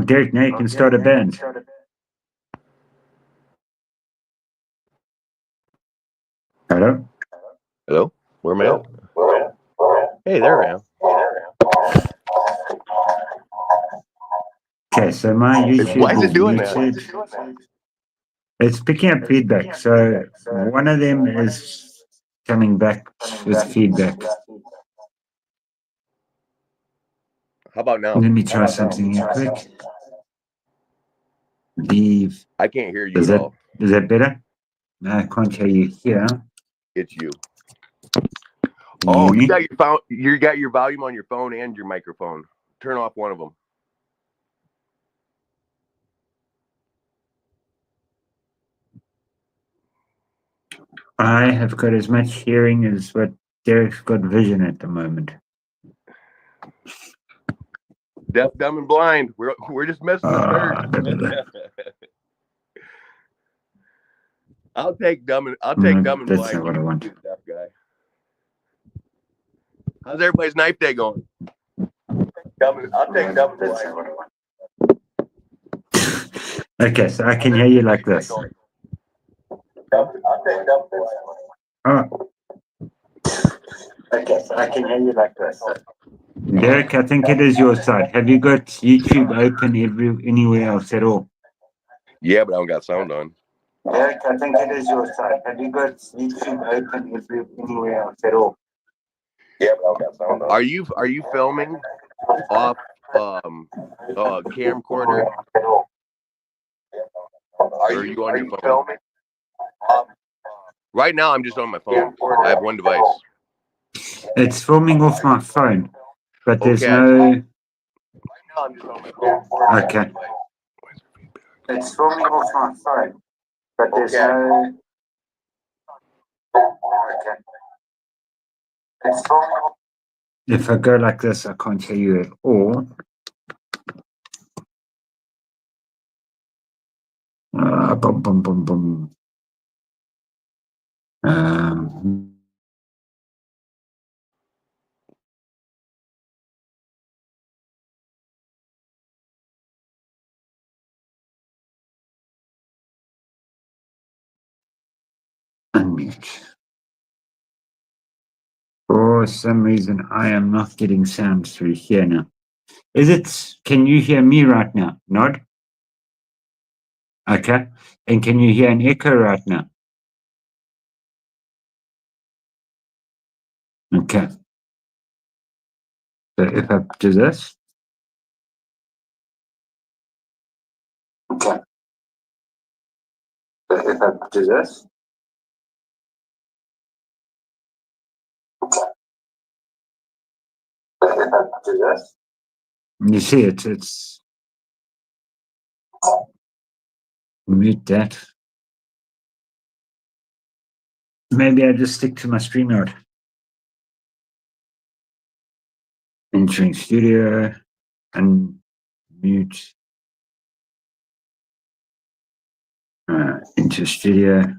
Derek, now you can start a band. Hello? Hello? Where am I at? Hey, there I am. Okay, so my YouTube Why is it doing muted. that? It's picking up feedback. So one of them is coming back with feedback. How about now? Let me try something here quick. Leave. I can't hear you at all. Is that better? No, I can't hear you here. It's you. Oh, you got your phone. You got your volume on your phone and your microphone. Turn off one of them. I have got as much hearing as what Derek's got vision at the moment. Deaf, dumb, and blind. We're just missing the third. I'll take dumb and blind. That's not what I want. Deaf guy. How's everybody's knife day going? I'll take dumb and blind. Okay, so I can hear you like this. Oh. Okay, so I can hear you like this. Derek, I think it is your side. Have you got YouTube open anywhere else at all? Yeah, but I don't got sound on. Derek, I think it is your side. Have you got YouTube open anywhere else at all? Yeah, but I don't got sound on. Are you filming off camcorder? Or are you on your phone? Right now, I'm just on my phone. I have one device. It's filming off my phone, but there's Okay. no. Right now, I'm just on my phone. Okay. It's filming off my phone, but there's no. Okay. It's filming. If I go like this, I can't hear you at all. Boom, boom, boom, boom. Unmute. For some reason, I am not getting sound through here now. Is it? Can you hear me right now? Nod? Okay. And can you hear an echo right now? Okay. So if I do this. Okay. So if I do this. Okay. So if I do this. You see it, it's. Mute that. Maybe I just stick to my StreamYard. Entering studio and mute. Into studio.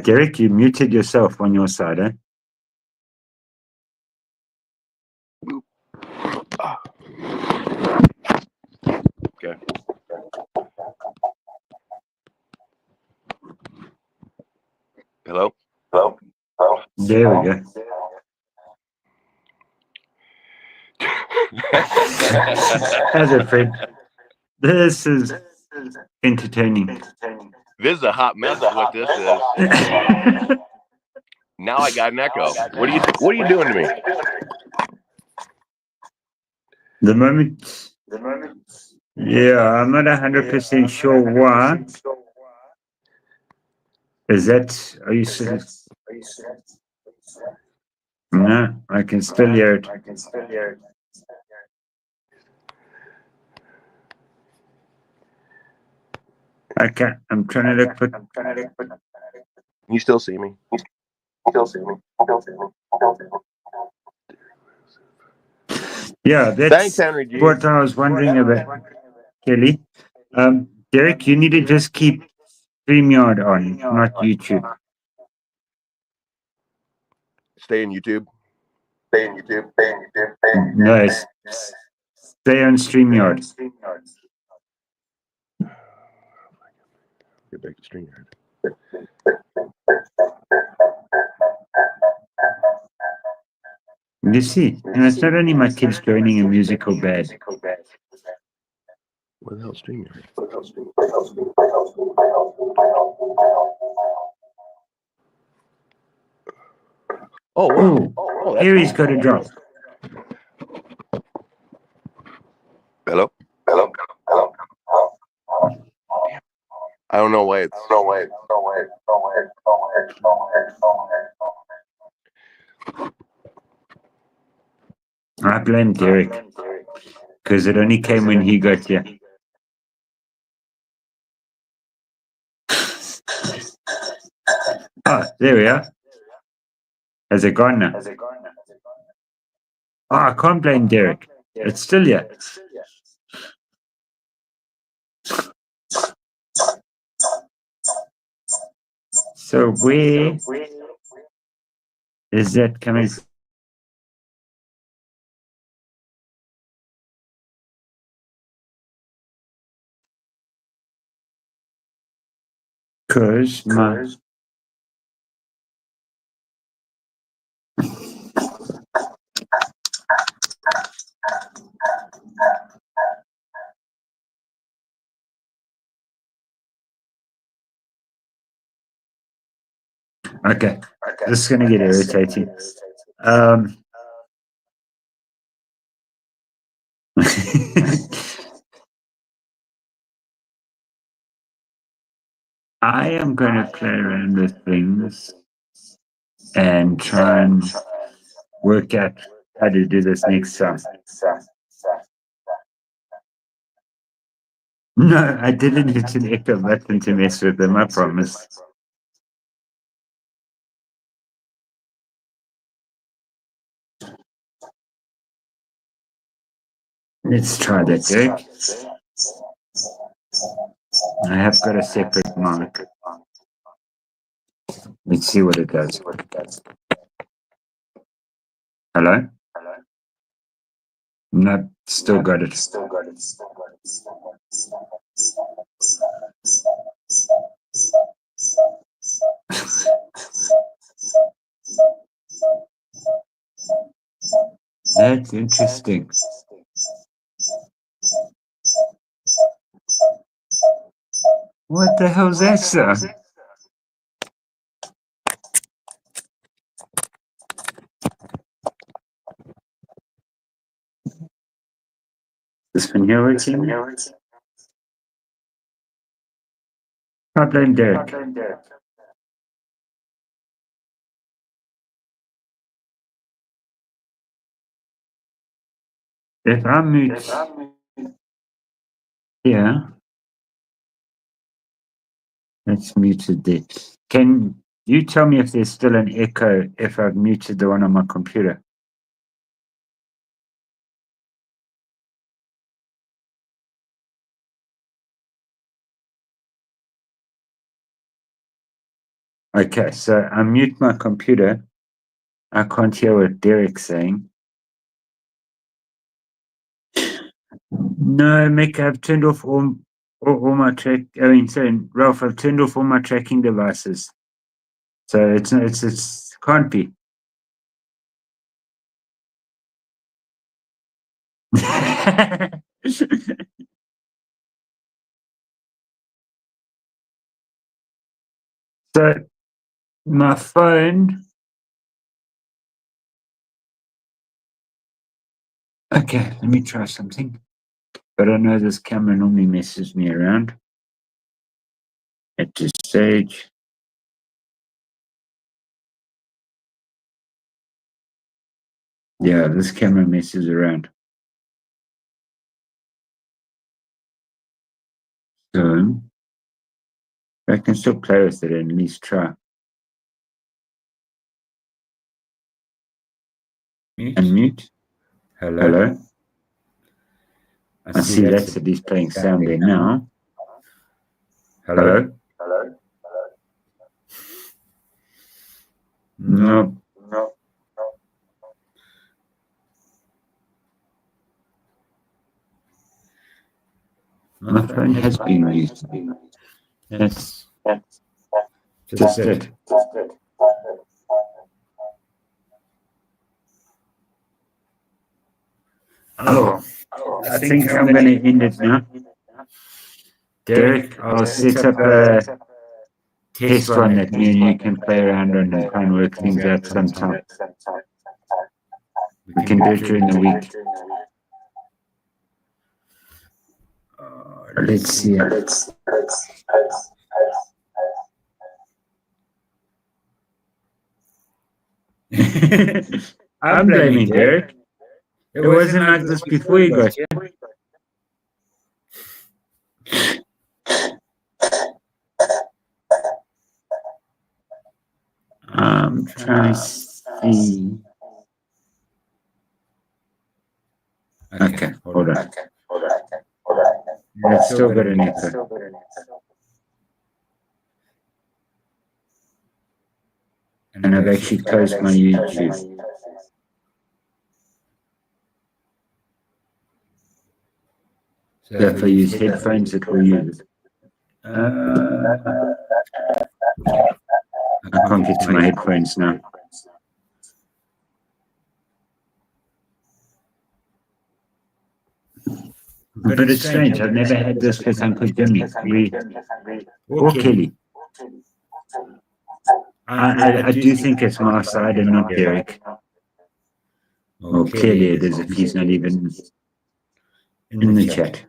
Derek, you muted yourself on your side, eh? Okay. Hello? Hello? There we go. As a friend. This is entertaining. This is a hot mess is what this is. Now I got an echo. What are you doing to me? The moment. Yeah, I'm not 100% sure why. Is that, are you still? No, I can still hear it. Okay, I'm trying to look for. You still see me? Yeah, that's Thanks, Henry G. what I was wondering about, Kelly. Derek, you need to just keep StreamYard on, not YouTube. Stay in YouTube. No, stay on StreamYard. Get back to StreamYard. You see, and it's not only my kids joining a musical band. Where the hell is StreamYard? Oh, wow. Oh, here he's got a drop. Hello? I don't know why it's. I blame Derek because it only came when he got here. Oh, there we are. Has it gone now? Oh, I can't blame Derek. It's still here. So where is that coming from? Because Okay, this is going to get irritating. I am going to play around with things and try and work out how to do this next time. No, I didn't hit an echo button to mess with them, I promise. Let's try that, Derek. I have got a separate mic. Let's see what it does. Hello? No, still got it. That's interesting. What the hell's that sound? This one here working? I blame Derek. If I mute here, it's muted there. Can you tell me if there's still an echo if I've muted the one on my computer? Okay, so I mute my computer. I can't hear what Derek's saying. No, Mick, I've turned off all my sorry, Ralph, I've turned off all my tracking devices. So it's can't be. So my phone. Okay, let me try something. But I know this camera normally messes me around at this stage. Yeah, this camera messes around. So I can still play with it and at least try. Unmute. Hello. I see that's at least playing sound there now. Hello. No. My phone has been used. That's just it. Oh, I think I'm going to end it now. Derek, I'll set up a test one that me and you can play around on and try and work things out sometime. We can do it during the week. Let's see. I'm blaming Derek. It wasn't like this before you got here. I'm trying to see. Okay, hold on. It's still got an echo. And I've actually closed my YouTube. So if I use headphones, it will use it. I can't get to my headphones now. But it's strange. I've never had this with Uncle Jimmy or Kelly. I do think it's my side and not Derek. Well, clearly it is if he's not even in the chat.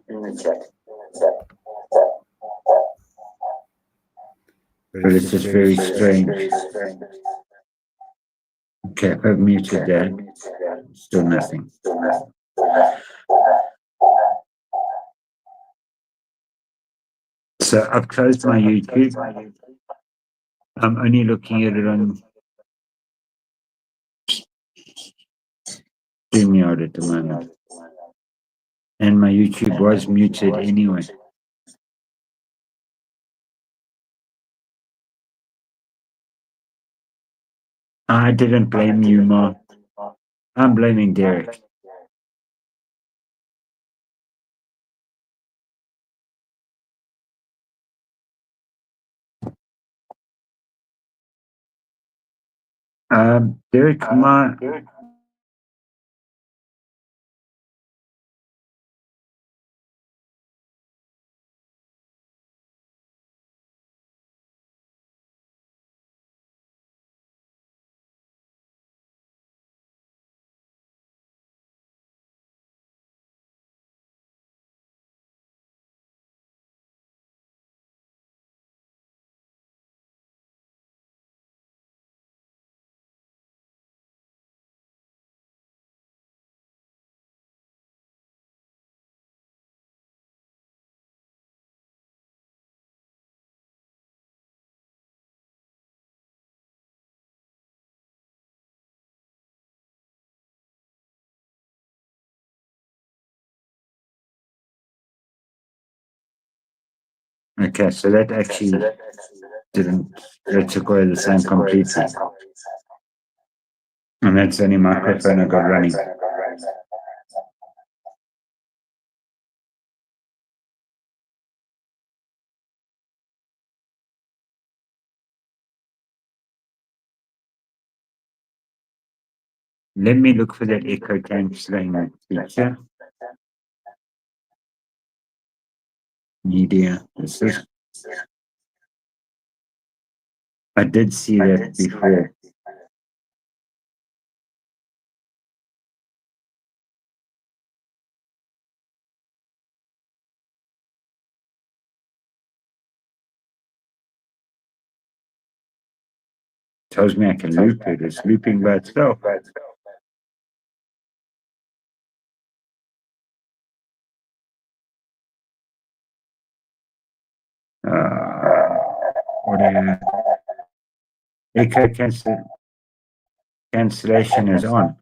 But it's just very strange. Okay, I've muted that. Still nothing. So I've closed my YouTube. I'm only looking at it on StreamYard at the moment. And my YouTube was muted anyway. I didn't blame you, Ma. I'm blaming Derek. Derek, Ma. Okay, so that actually that took away the sound completely. And that's the only microphone I got running. Let me look for that echo cancelling feature. Media. This is. I did see that before. Tells me I can loop it. It's looping by itself. Audio echo cancellation is on.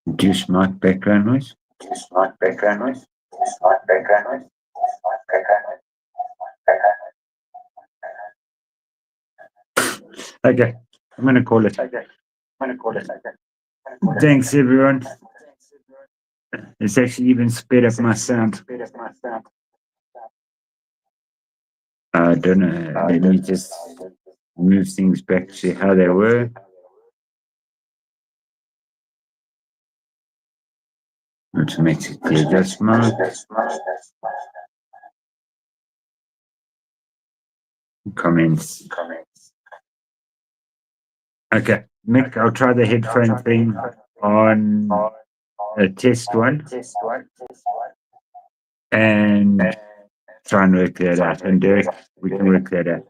Reduce mic background noise. Reduce mic background noise. Reduce mic background noise. Okay, I'm gonna call it. Thanks, everyone. It's actually even sped up my sound. I don't know. Let me just move things back to how they were. Automatically adjust mode. Comments. Okay, Mick, I'll try the headphone thing on a test one and try and work that out. And Derek, we can work that out.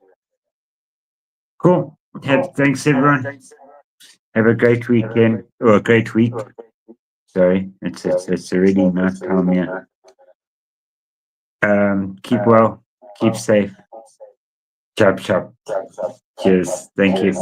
Cool. Thanks, everyone. Have a great weekend or a great week. Sorry, it's already night time here. Keep well, keep safe. Chop chop. Cheers. Thank you.